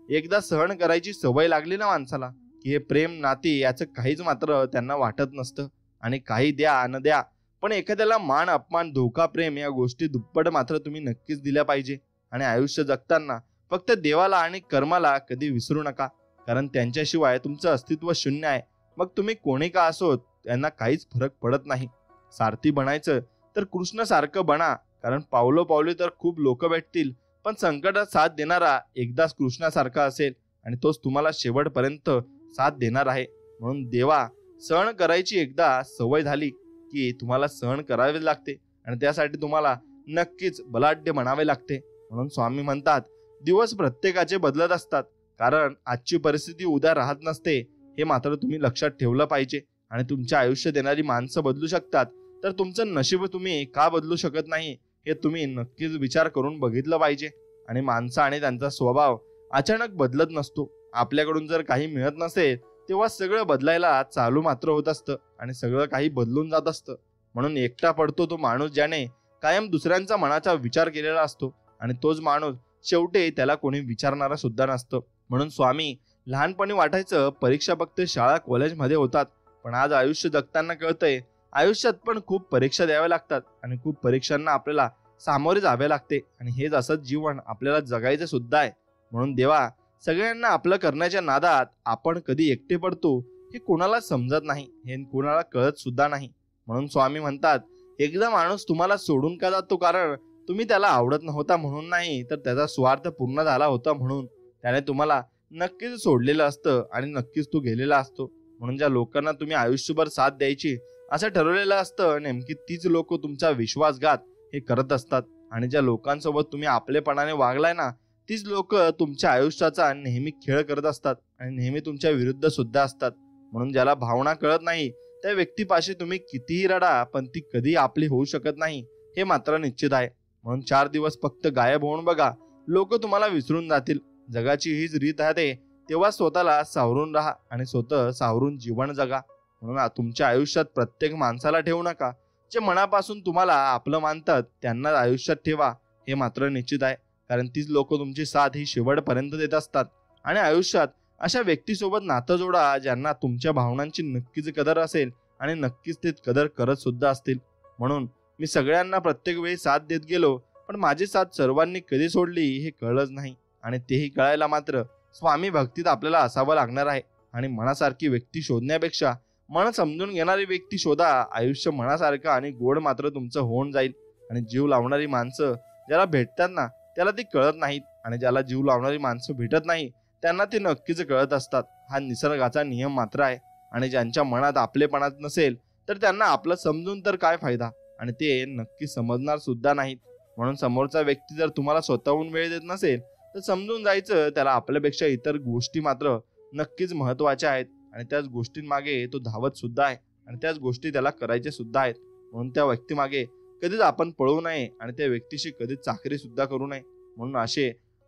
Speaker 1: एकदा सहन करायची सवय लागली ना माणसाला, की हे प्रेम नाती याचं काहीच मात्र त्यांना वाटत नसतं. आणि काही द्या न द्या, पण एखाद्याला मान अपमान धोका प्रेम या गोष्टी दुप्पट मात्र तुम्ही नक्कीच दिल्या पाहिजे. आणि आयुष्य जगताना फक्त देवाला आणि कर्माला कधी विसरू नका, कारण त्यांच्याशिवाय तुमचं अस्तित्व शून्य आहे. मग तुम्ही कोणी का असोत त्यांना काहीच फरक पडत नाही. सारथी बनायचं तर कृष्णासारखं बना, कारण पावलोपावली तर खूप लोक भेटतील, पण संकटात साथ देणारा एकदाच कृष्णासारखा असेल, आणि तोच तुम्हाला शेवटपर्यंत साथ देणार आहे. म्हणून देवा, सहन करायची एकदा सवय झाली की तुम्हाला सहन करावे लागते, आणि त्यासाठी तुम्हाला नक्कीच बलाढ्य बनावे लागते. म्हणून स्वामी म्हणतात, दिवस प्रत्येकाचे बदलत असतात, कारण आजची परिस्थिती उद्या राहत नसते. हे मात्र तुम्ही लक्षात ठेवलं पाहिजे. आणि तुमच्या आयुष्य देणारी माणसं बदलू शकतात, तर तुमचं नशीब तुम्ही का बदलू शकत नाही हे तुम्ही नक्कीच विचार करून बघितलं पाहिजे. आणि माणसं आणि त्यांचा स्वभाव अचानक बदलत नसतो. आपल्याकडून जर काही मिळत नसेल तेव्हा सगळं बदलायला चालू मात्र होत असतं, आणि सगळं काही बदलून जात असतं. म्हणून एकटा पडतो तो माणूस ज्याने कायम दुसऱ्यांचा मनाचा विचार केलेला असतो, आणि तोच माणूस शेवटी त्याला कोणी विचारणारा सुद्धा नसतं. म्हणून स्वामी लहानपणी वाटायचं परीक्षा फक्त शाळा कॉलेजमध्ये होतात, पण आज आयुष्य जगताना कळतंय आयुष्यात पण खूप परीक्षा द्याव्या लागतात, आणि खूप परीक्षांना आपल्याला सामोरे जावे लागते. आणि हेच असंच जीवन आपल्याला जगायचं सुद्धा आहे. म्हणून देवा, सगळ्यांना आपलं करण्याच्या नादात आपण कधी एकटे पडतो हे कोणाला समजत नाही, हे कोणाला कळत सुद्धा नाही. म्हणून स्वामी म्हणतात, एकदा माणूस तुम्हाला सोडून का जातो, कारण तुम्ही त्याला आवडत नव्हता म्हणून नाही, तर त्याचा स्वार्थ पूर्ण झाला होता म्हणून. त्याने तुम्हाला नक्कीच सोडलेलं असतं, आणि नक्कीच तो गेलेला असतो. म्हणून ज्या लोकांना तुम्ही आयुष्यभर साथ द्यायची असं ठरवलेलं असतं, नेमकी तीच लोक तुमचा विश्वासघात हे करत असतात. आणि ज्या लोकांसोबत तुम्ही आपलेपणाने वागलाय ना, तीच लोक तुमच्या आयुष्याचा नेहमी खेळ करत असतात, आणि नेहमी तुमच्या विरुद्ध सुद्धा असतात. म्हणून ज्याला भावना कळत नाही त्या व्यक्तीपाशी तुम्ही कितीही रडा, पण ती कधी आपली होऊ शकत नाही हे मात्र निश्चित आहे. म्हणून 4 दिवस फक्त गायब होऊन बघा, लोक तुम्हाला विसरून जातील. जगाची हीच रीत आहे, तेव्हा स्वतःला सावरून राहा आणि स्वतः सावरून जीवन जगा. म्हणून तुमच्या आयुष्यात प्रत्येक माणसाला ठेवू नका. जे मनापासून तुम्हाला आपलं मानतात त्यांना आयुष्यात ठेवा, हे मात्र निश्चित आहे. कारण तीच लोक तुमची साथ ही शेवटपर्यंत देत असतात. आणि आयुष्यात अशा व्यक्तीसोबत नातं जोडा ज्यांना तुमच्या भावनांची नक्कीच कदर असेल आणि नक्कीच ते कदर करत सुद्धा असतील. म्हणून मी सगळ्यांना प्रत्येक वेळी साथ देत गेलो, पण माझी साथ सर्वांनी कधी सोडली हे कळलंच नाही. आणि तेही कळायला मात्र स्वामी भक्तीत आपल्याला असावं लागणार आहे. आणि मनासारखी व्यक्ती शोधण्यापेक्षा मन समजून घेणारी व्यक्ती शोधा. आयुष्य मनासारखं आणि गोड मात्र तुमचं होऊन जाईल. आणि जीव लावणारी माणसं ज्याला भेटतात ना त्याला ती कळत नाहीत, आणि ज्याला जीव लावणारी माणसं भेटत नाही त्यांना ते नक्कीच कळत असतात. हा निसर्गाचा नियम मात्र आहे. आणि ज्यांच्या मनात आपलेपणात नसेल तर त्यांना आपलं समजून तर काय फायदा, आणि ते नक्की समजणार सुद्धा नाहीत. म्हणून समोरचा व्यक्ती जर तुम्हाला स्वतःहून वेळ देत नसेल तर समजून जायचं त्याला आपल्यापेक्षा इतर गोष्टी मात्र नक्कीच महत्वाच्या आहेत. आणि त्याच गोष्टींमागे तो धावत सुद्धा आहे, आणि त्याच गोष्टी त्याला करायच्या सुद्धा आहेत. म्हणून त्या व्यक्तीमागे कधीच आपण पळू नये आणि त्या व्यक्तीशी कधीच चाकरी सुद्धा करू नये. म्हणून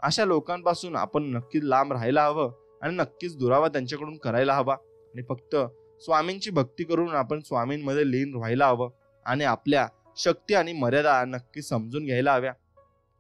Speaker 1: अशा लोकांपासून आपण नक्कीच लांब राहायला हवं आणि नक्कीच दुरावा त्यांच्याकडून करायला हवा. आणि फक्त स्वामींची भक्ती करून आपण स्वामींमध्ये लीन व्हायला हवं आणि आपल्या शक्ती आणि मर्यादा नक्की समजून घ्यायला हव्या.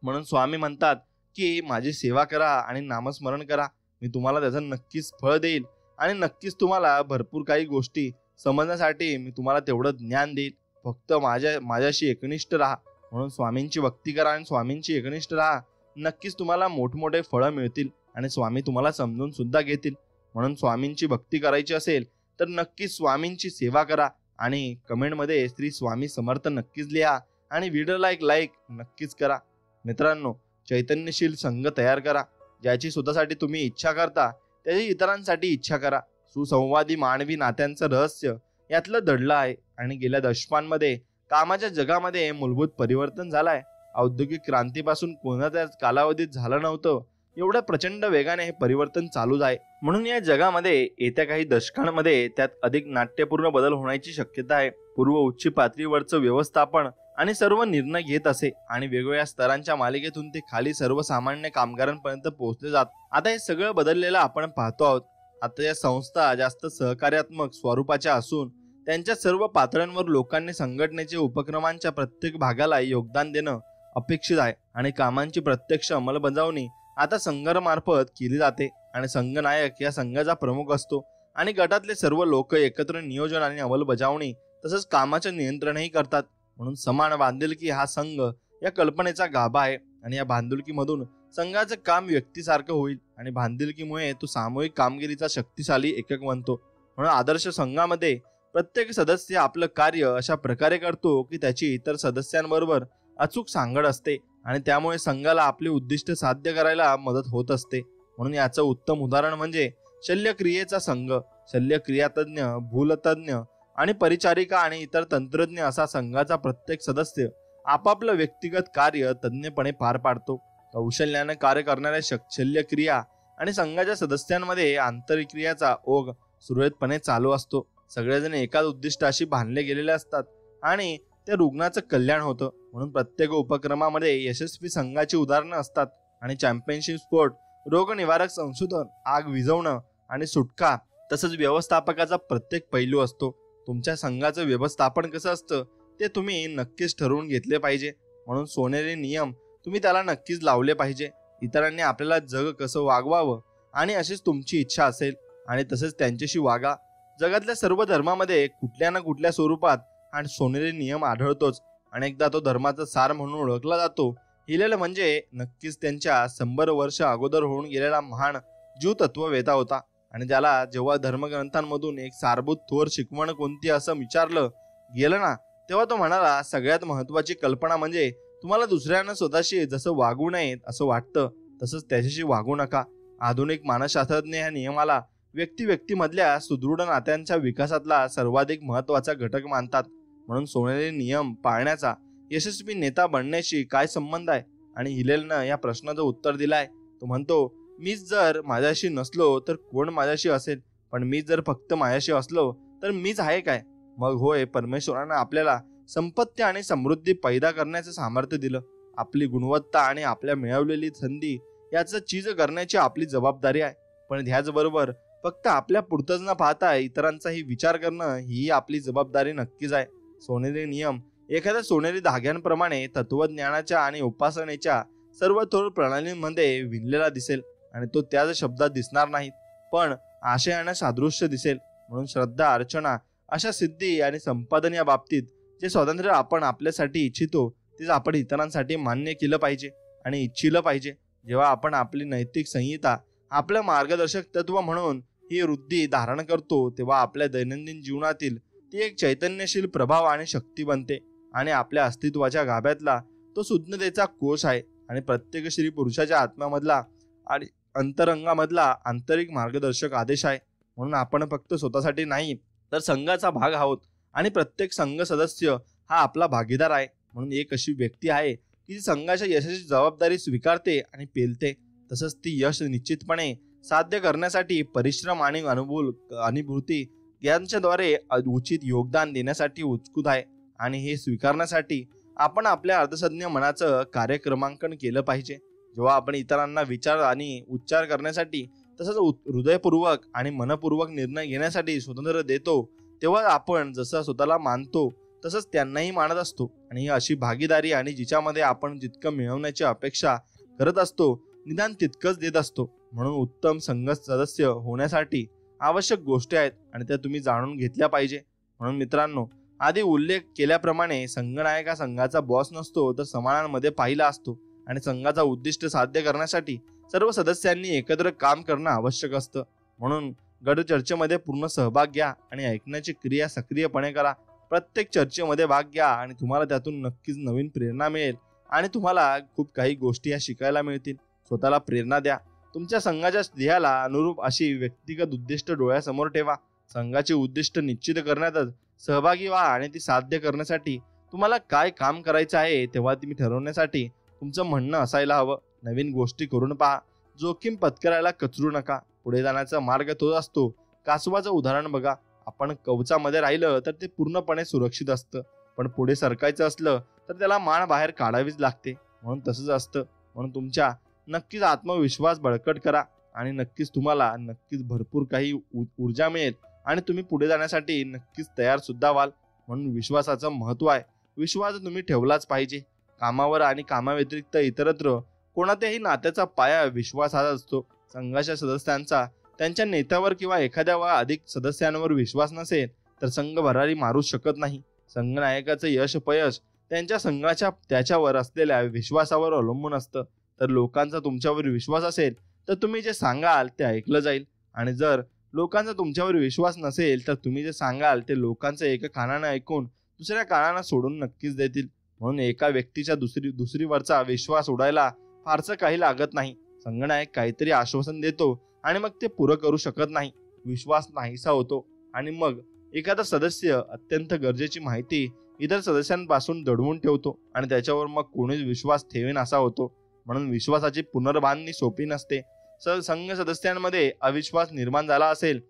Speaker 1: म्हणून स्वामी म्हणतात की माझी सेवा करा आणि नामस्मरण करा, मी तुम्हाला त्याचं नक्कीच फळ देईल. आणि नक्कीच तुम्हाला भरपूर काही गोष्टी समजण्यासाठी मी तुम्हाला तेवढं ज्ञान देईल. फक्त माझ्याशी एकनिष्ठ राहा. म्हणून स्वामींची भक्ती करा आणि स्वामींची एकनिष्ठ राहा. नक्कीच तुम्हाला मोठमोठे फळं मिळतील आणि स्वामी तुम्हाला समजून सुद्धा घेतील. म्हणून स्वामींची भक्ती करायची असेल तर नक्कीच स्वामींची सेवा करा आणि कमेंटमध्ये श्री स्वामी समर्थ नक्कीच लिहा आणि व्हिडिओला एक लाईक नक्कीच करा. मित्रांनो, चैतन्यशील संघ तयार करा. ज्याची स्वतःसाठी तुम्ही इच्छा करता त्याची इतरांसाठी इच्छा करा. सुसंवादी मानवी नात्यांचं रहस्य यातलं दडलं आहे. आणि गेल्या दशकांमध्ये कामाच्या जगामध्ये मूलभूत परिवर्तन झालंय. औद्योगिक क्रांतीपासून कोणत्याच कालावधीत झालं नव्हतं एवढ्या प्रचंड वेगाने हे परिवर्तन चालूच आहे. म्हणून या जगामध्ये येत्या काही दशकांमध्ये त्यात अधिक नाट्यपूर्ण बदल होण्याची शक्यता आहे. पूर्व उच्च पातळीवरचं व्यवस्थापन आणि सर्व निर्णय घेत असे आणि वेगवेगळ्या स्तरांच्या मालिकेतून ते खाली सर्वसामान्य कामगारांपर्यंत पोहोचले जात. आता हे सगळं बदललेलं आपण पाहतो आहोत. आता या संस्था जास्त सहकार्यात्मक स्वरूपाच्या असून त्यांच्या सर्व पातळ्यांवर लोकांनी संघटनेच्या उपक्रमांच्या प्रत्येक भागाला योगदान देणं अपेक्षित आहे. आणि कामांची प्रत्यक्ष अंमलबजावणी आता संघामार्फत केली जाते आणि संघनायक या संघाचा प्रमुख असतो आणि गटातले सर्व लोक एकत्र नियोजन आणि अंमलबजावणी तसंच कामाचे नियंत्रणही करतात. म्हणून समान बांधिलकी हा संघ या कल्पनेचा गाभा आहे. आणि या बांधिलकीमधून संघाचं काम व्यक्तीसारखं होईल आणि बांधिलकीमुळे तो सामूहिक कामगिरीचा शक्तिशाली एकक बनतो. म्हणून आदर्श संघामध्ये प्रत्येक सदस्य आपलं कार्य अशा प्रकारे करतो की त्याची इतर सदस्यांबरोबर अचूक सांगड असते आणि त्यामुळे संघाला आपले उद्दिष्ट साध्य करायला मदत होत असते. म्हणून याचं उत्तम उदाहरण म्हणजे शल्यक्रियेचा संघ. शल्यक्रियातज्ञ, भूलतज्ञ आणि परिचारिका आणि इतर तंत्रज्ञ असा संघाचा प्रत्येक सदस्य आपापलं व्यक्तिगत कार्य तज्ञपणे पार पाडतो. कौशल्याने कार्य करणाऱ्या शल्यक्रिया आणि संघाच्या सदस्यांमध्ये आंतरक्रियाचा ओघ सुरळीतपणे चालू असतो. सगळेजण एकाच उद्दिष्टाशी बांधले गेलेले असतात आणि त्या रुग्णाचं कल्याण होतं. म्हणून प्रत्येक उपक्रमामध्ये यशस्वी संघाची उदाहरणं असतात. आणि चॅम्पियनशिप स्पोर्ट, रोगनिवारक संशोधन, आग विझवणं आणि सुटका तसंच व्यवस्थापकाचा प्रत्येक पैलू असतो. तुमच्या संघाचं व्यवस्थापन कसं असतं ते तुम्ही नक्कीच ठरवून घेतले पाहिजे. म्हणून सोनेरी नियम तुम्ही त्याला नक्कीच लावले पाहिजे. इतरांनी आपल्याला जग कसं वागवावं आणि अशीच तुमची इच्छा असेल आणि तसेच त्यांच्याशी वागा. जगातल्या सर्व धर्मामध्ये कुठल्या ना कुठल्या स्वरूपात हा सोनेरी नियम आढळतोच. अनेकदा तो धर्माचा सार म्हणून ओळखला जातो. हिलेल म्हणजे नक्कीच त्यांच्या 100 वर्ष अगोदर होऊन गेलेला महान जीव तत्ववेता होता. आणि ज्याला जेव्हा धर्मग्रंथांमधून एक सारभूत थोर शिकवण कोणती असं विचारलं गेलं ना तेव्हा तो म्हणाला, सगळ्यात महत्वाची कल्पना म्हणजे तुम्हाला दुसऱ्यांना स्वतःशी जसं वागू नये असं वाटतं तसंच त्याच्याशी वागू नका. आधुनिक मानसशास्त्रज्ञ ह्या नियमाला व्यक्तीमधल्या सुदृढ नात्यांच्या विकासातला सर्वाधिक महत्वाचा घटक मानतात. म्हणून सोनेरी नियम पाळण्याचा यशस्वी नेता बनण्याशी काय संबंध आहे? आणि हिलेलनं या प्रश्नाचं उत्तर दिलंय. तो म्हणतो, मीच जर माझ्याशी नसलो तर कोण माझ्याशी असेल, पण मी जर फक्त माझ्याशी असलो तर मीच आहे काय? मग होय, परमेश्वरानं आपल्याला संपत्ती आणि समृद्धी पैदा करण्याचं सामर्थ्य दिलं. आपली गुणवत्ता आणि आपल्या मिळवलेली संधी याचं चीज करण्याची आपली जबाबदारी आहे. पण ह्याचबरोबर फक्त आपल्या पुरतच न पाहता इतरांचाही विचार करणं ही आपली जबाबदारी नक्कीच आहे. सोनेरी नियम एखाद्या सोनेरी धाग्यांप्रमाणे तत्वज्ञानाच्या आणि उपासनेच्या सर्व थोर प्रणालींमध्ये विणलेला दिसेल आणि तो त्याच शब्दात दिसणार नाहीत, पण आशयाने सादृश्य दिसेल. म्हणून श्रद्धा, अर्चना, अशा सिद्धी आणि संपादन या बाबतीत जे स्वातंत्र्य आपण आपल्यासाठी इच्छितो तेच आपण इतरांसाठी मान्य केलं पाहिजे आणि इच्छिलं पाहिजे. जेव्हा आपण आपली नैतिक संहिता आपलं मार्गदर्शक तत्व म्हणून ही वृत्ती धारण करतो, तेव्हा आपल्या दैनंदिन जीवनातील ती एक चैतन्यशील प्रभाव आणि शक्ती बनते आणि आपल्या अस्तित्वाच्या गाभ्यातला तो शुद्धतेचा कोश आहे आणि प्रत्येक स्त्री पुरुषाच्या आत्म्यामधला आणि अंतरंगामधला आंतरिक मार्गदर्शक आदेश आहे. म्हणून आपण फक्त स्वतःसाठी नाही तर संघाचा भाग आहोत आणि प्रत्येक संघ सदस्य हा आपला भागीदार आहे. म्हणून एक अशी व्यक्ती आहे की जी संघाच्या यशाची जबाबदारी स्वीकारते आणि पेलते. तसंच ती यश निश्चितपणे साध्य करण्यासाठी परिश्रम आणि अनुभूती यांच्याद्वारे उचित योगदान देण्यासाठी उत्सुक आहे आणि हे स्वीकारण्यासाठी आपण आपल्या अर्धसज्ञ मनाचं कार्यक्रमांकन केलं पाहिजे. जेव्हा आपण इतरांना विचार आणि उच्चार करण्यासाठी तसंच हृदयपूर्वक आणि मनपूर्वक निर्णय घेण्यासाठी स्वातंत्र्य देतो, तेव्हा आपण जसं स्वतःला मानतो तसंच त्यांनाही मानत असतो आणि ही अशी भागीदारी आणि जिच्यामध्ये आपण जितकं मिळवण्याची अपेक्षा करत असतो निदान तितकंच देत असतो. म्हणून उत्तम संघ सदस्य होण्यासाठी आवश्यक गोष्टी आहेत आणि त्या तुम्ही जाणून घेतल्या पाहिजे. म्हणून मित्रांनो, आधी उल्लेख केल्याप्रमाणे संघनायक हा संघाचा बॉस नसतो तर समानांमध्ये पाहिला असतो आणि संघाचा उद्दिष्ट साध्य करण्यासाठी सर्व सदस्यांनी एकत्र काम करणं आवश्यक असतं. म्हणून गट चर्चेमध्ये पूर्ण सहभाग घ्या आणि ऐकण्याची क्रिया सक्रियपणे करा. प्रत्येक चर्चेमध्ये भाग घ्या आणि तुम्हाला त्यातून नक्कीच नवीन प्रेरणा मिळेल आणि तुम्हाला खूप काही गोष्टी या शिकायला मिळतील. स्वतःला प्रेरणा द्या. तुमच्या संघाच्या ध्येयाला अनुरूप अशी व्यक्तिगत उद्दिष्ट डोळ्यासमोर ठेवा. संघाची उद्दिष्ट निश्चित करण्यातच सहभागी व्हा आणि ती साध्य करण्यासाठी तुम्हाला काय काम करायचं आहे तेव्हा तुम्ही ठरवण्यासाठी तुमचं म्हणणं असायला हवं. नवीन गोष्टी करून पहा. जोखीम पत्करायला कचरू नका. पुढे जाण्याचा मार्ग तोच असतो. कासवाचं उदाहरण बघा. आपण कवचामध्ये राहिलं तर ते पूर्णपणे सुरक्षित असतं, पण पुढे सरकायचं असलं तर त्याला मान बाहेर काढावीच लागते. म्हणून तसंच असतं. म्हणून तुमच्या नक्कीच आत्मविश्वास बळकट करा आणि नक्कीच तुम्हाला नक्कीच भरपूर काही ऊर्जा मिळेल आणि तुम्ही पुढे जाण्यासाठी नक्कीच तयार सुद्धा व्हाल. म्हणून विश्वासाचं महत्व आहे. विश्वास तुम्ही ठेवलाच पाहिजे. कामावर आणि कामाव्यतिरिक्त इतरत्र कोणत्याही नात्याचा पाया विश्वास हाच असतो. संघाच्या सदस्यांचा त्यांच्या नेत्यावर किंवा एखाद्या वा अधिक सदस्यांवर विश्वास नसेल तर संघ भरारी मारू शकत नाही. संघनायकाचं यश अपयश त्यांच्या संघाच्या त्याच्यावर असलेल्या विश्वासावर अवलंबून असतं. तर लोकांचा तुमच्यावर विश्वास असेल तर तुम्ही जे सांगाल ते ऐकलं जाईल आणि जर लोकांचा तुमच्यावर विश्वास नसेल तर तुम्ही जे सांगाल ते लोकांचं एका कानानं ऐकून दुसऱ्या कानानं सोडून नक्कीच देतील. म्हणून एका व्यक्तीच्या दुसरीवरचा विश्वास उडायला फारसं काही लागत नाही. संघनायक काहीतरी आश्वासन देतो आणि मग ते पुरं करू शकत नाही. विश्वास नाहीसा होतो आणि मग एखादा सदस्य अत्यंत गरजेची माहिती इतर सदस्यांपासून दडवून ठेवतो आणि त्याच्यावर मग कोणीच विश्वास ठेवेन असा होतो. म्हणून विश्वासाची पुनर्बांधणी सोपी नसते. संघ सदस्यांमध्ये अविश्वास निर्माण झाला असेल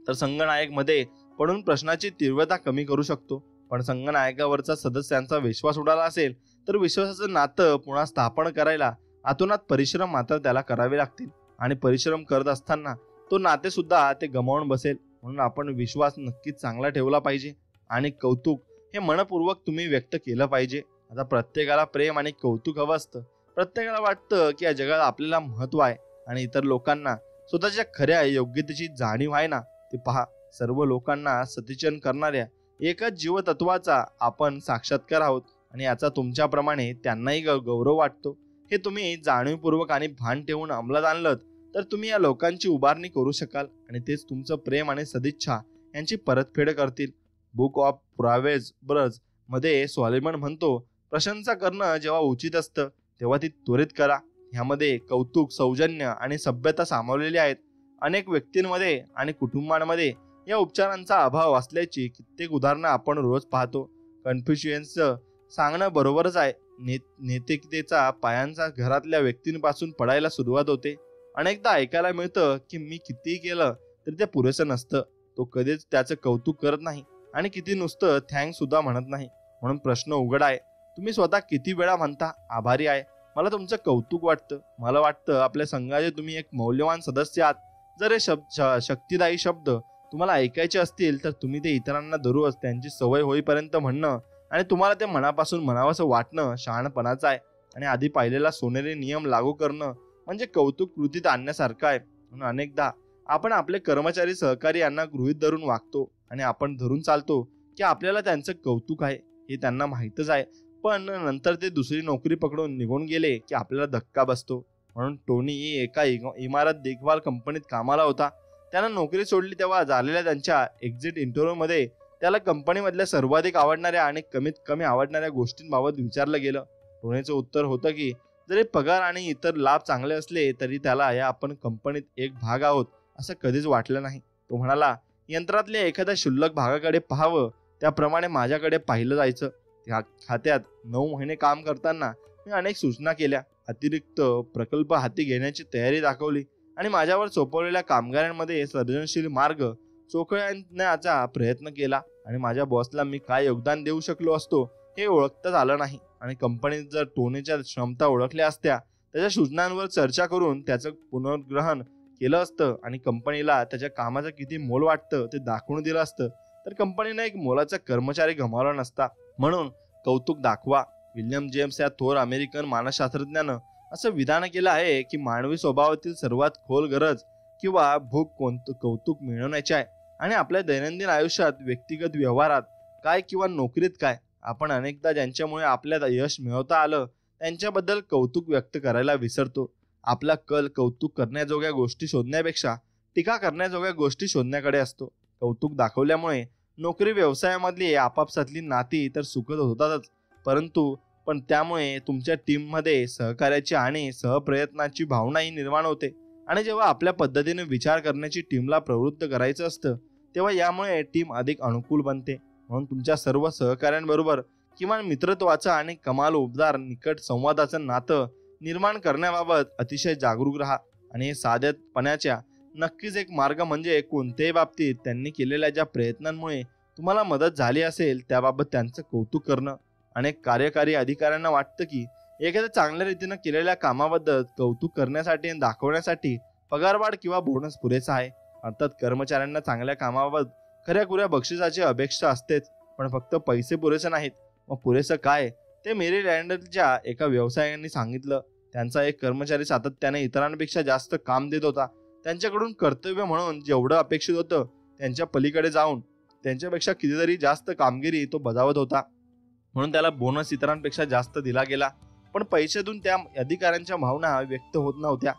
Speaker 1: तर संघनायक मध्ये पडून प्रश्नाची तीव्रता कमी करू शकतो, पण संघनायकावरचा सदस्यांचा विश्वास उडाला असेल तर विश्वासाचं नातं पुन्हा स्थापन करायला आतोनात परिश्रम मात्र त्याला करावे लागतील आणि परिश्रम करत असताना तो नाते सुद्धा ते गमावून बसेल. म्हणून आपण विश्वास नक्कीच चांगला ठेवला पाहिजे आणि कौतुक हे मनपूर्वक तुम्ही व्यक्त केलं पाहिजे. आता प्रत्येकाला प्रेम आणि कौतुक हवं असतं. प्रत्येकाला वाटतं की या जगात आपल्याला महत्व आहे आणि इतर लोकांना स्वतःच्या खऱ्या योग्यतेची जाणीव आहे ना. ते पहा, सर्व लोकांना सतिचन करणाऱ्या एकाच जीवतत्वाचा आपण साक्षात्कार आहोत आणि याचा तुमच्याप्रमाणे त्यांनाही गौरव वाटतो. हे तुम्ही जाणीवपूर्वक आणि भान ठेवून अंमलात आणलं तर तुम्ही या लोकांची उभारणी करू शकाल आणि तेच तुमचं प्रेम आणि सदिच्छा यांची परतफेड करतील. बुक ऑफ प्रोव्हर्ब्स मध्ये सॉलोमन म्हणतो, प्रशंसा करणं जेव्हा उचित असतं तेव्हा ती त्वरित करा. ह्यामध्ये कौतुक, सौजन्य आणि सभ्यता सामावलेली आहेत. अनेक व्यक्तींमध्ये आणि कुटुंबांमध्ये या उपचारांचा अभाव असल्याची कित्येक उदाहरणं आपण रोज पाहतो. कन्फ्युशियसचं सांगणं बरोबरच आहे. नैतिकतेचा पायांचा घरातल्या व्यक्तींपासून पडायला सुरुवात होते. अनेकदा ऐकायला मिळतं की मी कितीही केलं तरी ते पुरेसं नसतं. तो कधीच त्याचं कौतुक करत नाही आणि किती नुसतं थँक्स सुद्धा म्हणत नाही. म्हणून प्रश्न उघड आहे, तुम्ही स्वतः किती वेळा म्हणता आभारी आहे, मला तुमचं कौतुक वाटतं, मला वाटतं आपल्या संघाचे तुम्ही एक मौल्यवान सदस्य आहात. जर हे शक्तिदायी शब्द तुम्हाला ऐकायचे असतील तर तुम्ही ते इतरांना दररोज त्यांची सवय होईपर्यंत म्हणणं आणि तुम्हाला ते मनापासून म्हणावंसं वाटणं शहाणपणाचं आहे. आणि आधी पाहिलेला सोनेरी नियम लागू करणं म्हणजे कौतुक कृतीत आणण्यासारखं आहे. म्हणून अनेकदा आपण आपले कर्मचारी सहकारी यांना गृहीत धरून वागतो आणि आपण धरून चालतो की आपल्याला त्यांचं कौतुक आहे हे त्यांना माहीतच आहे. पण नंतर ते दुसरी नोकरी पकडून निघून गेले की आपल्याला धक्का बसतो. म्हणून टोनी एका इमारत देखभाल कंपनीत कामाला होता. त्यानं नोकरी सोडली तेव्हा झालेल्या त्यांच्या एक्झिट इंटरव्ह्यूमध्ये त्याला कंपनीमधल्या सर्वाधिक आवडणाऱ्या आणि कमीत कमी आवडणाऱ्या गोष्टींबाबत विचारलं गेलं. टोनीचं उत्तर होतं की जरी पगार आणि इतर लाभ चांगले असले तरी त्याला या आपण कंपनीत एक भाग आहोत असं कधीच वाटलं नाही. तो म्हणाला, यंत्रातल्या एखाद्या क्षुल्लक भागाकडे पाहावं त्याप्रमाणे माझ्याकडे पाहिलं जायचं. त्या खात्यात 9 महिने काम करताना मी अनेक सूचना केल्या, अतिरिक्त प्रकल्प हाती घेण्याची तयारी दाखवली आणि माझ्यावर सोपवलेल्या कामगारांमध्ये सर्जनशील मार्ग चोखण्याचा प्रयत्न केला. आणि माझ्या बॉसला मी काय योगदान देऊ शकलो असतो हे ओळखताच आलं नाही. आणि कंपनीत जर टोनीच्या क्षमता ओळखल्या असत्या, त्याच्या सूचनांवर चर्चा करून त्याचं पुनर्ग्रहण केलं असतं आणि कंपनीला त्याच्या कामाचं किती मोल वाटतं ते दाखवून दिलं असतं तर कंपनीने एक मोलाचा कर्मचारी गमावला नसता. म्हणून कौतुक दाखवा. विल्यम जेम्स या थोर अमेरिकन मानसशास्त्रज्ञानं असं विधान केलं आहे की मानवी स्वभावातील सर्वात खोल गरज किंवा भूक कौतुक मिळवण्याची आहे. आणि आपल्या दैनंदिन आयुष्यात, व्यक्तिगत व्यवहारात काय किंवा नोकरीत काय, आपण अनेकदा ज्यांच्यामुळे आपल्याला यश मिळवता आलं त्यांच्याबद्दल कौतुक व्यक्त करायला विसरतो. आपला कल कौतुक करण्याजोग्या गोष्टी शोधण्यापेक्षा टीका करण्याजोग्या गोष्टी शोधण्याकडे असतो. कौतुक दाखवल्यामुळे नोकरी व्यवसायामधली आपापसातली नाती तर सुखद होतातच, पण त्यामुळे तुमच्या टीममध्ये सहकार्याची आणि सहप्रयत्नाची भावनाही निर्माण होते. आणि जेव्हा आपल्या पद्धतीने विचार करण्याची टीमला प्रवृत्त करायचं असतं तेव्हा यामुळे टीम अधिक अनुकूल बनते. म्हणून तुमच्या सर्व सहकाऱ्यांबरोबर किमान मित्रत्वाचं आणि कमाल उबदार निकट संवादाचं नातं निर्माण करण्याबाबत अतिशय जागरूक राहा. आणि साधेपणाच्या नक्कीच एक मार्ग म्हणजे कोणत्याही बाबतीत त्यांनी केलेल्या ज्या प्रयत्नांमुळे तुम्हाला मदत झाली असेल त्याबाबत त्यांचं कौतुक करणं. अनेक कार्यकारी अधिकाऱ्यांना वाटतं की एखाद्या चांगल्या रीतीनं केलेल्या कामाबद्दल कौतुक करण्यासाठी आणि दाखवण्यासाठी पगारवाढ किंवा बोनस पुरेसा आहे. अर्थात कर्मचाऱ्यांना चांगल्या कामाबाबत खऱ्याखुऱ्या बक्षिसाची अपेक्षा असतेच, पण फक्त पैसे पुरेसे नाहीत. मग पुरेसं काय ते मेरीलँडच्या एका व्यावसायिकांनी सांगितलं. त्यांचा एक कर्मचारी सातत्याने इतरांपेक्षा जास्त काम देत होता. त्यांच्याकडून कर्तव्य म्हणून जेवढं अपेक्षित होतं त्यांच्या पलीकडे जाऊन त्यांच्यापेक्षा कितीतरी जास्त कामगिरी तो बजावत होता. म्हणून त्याला बोनस इतरांपेक्षा जास्त दिला गेला. पण पैशातून त्या अधिकाऱ्यांच्या भावना व्यक्त होत नव्हत्या.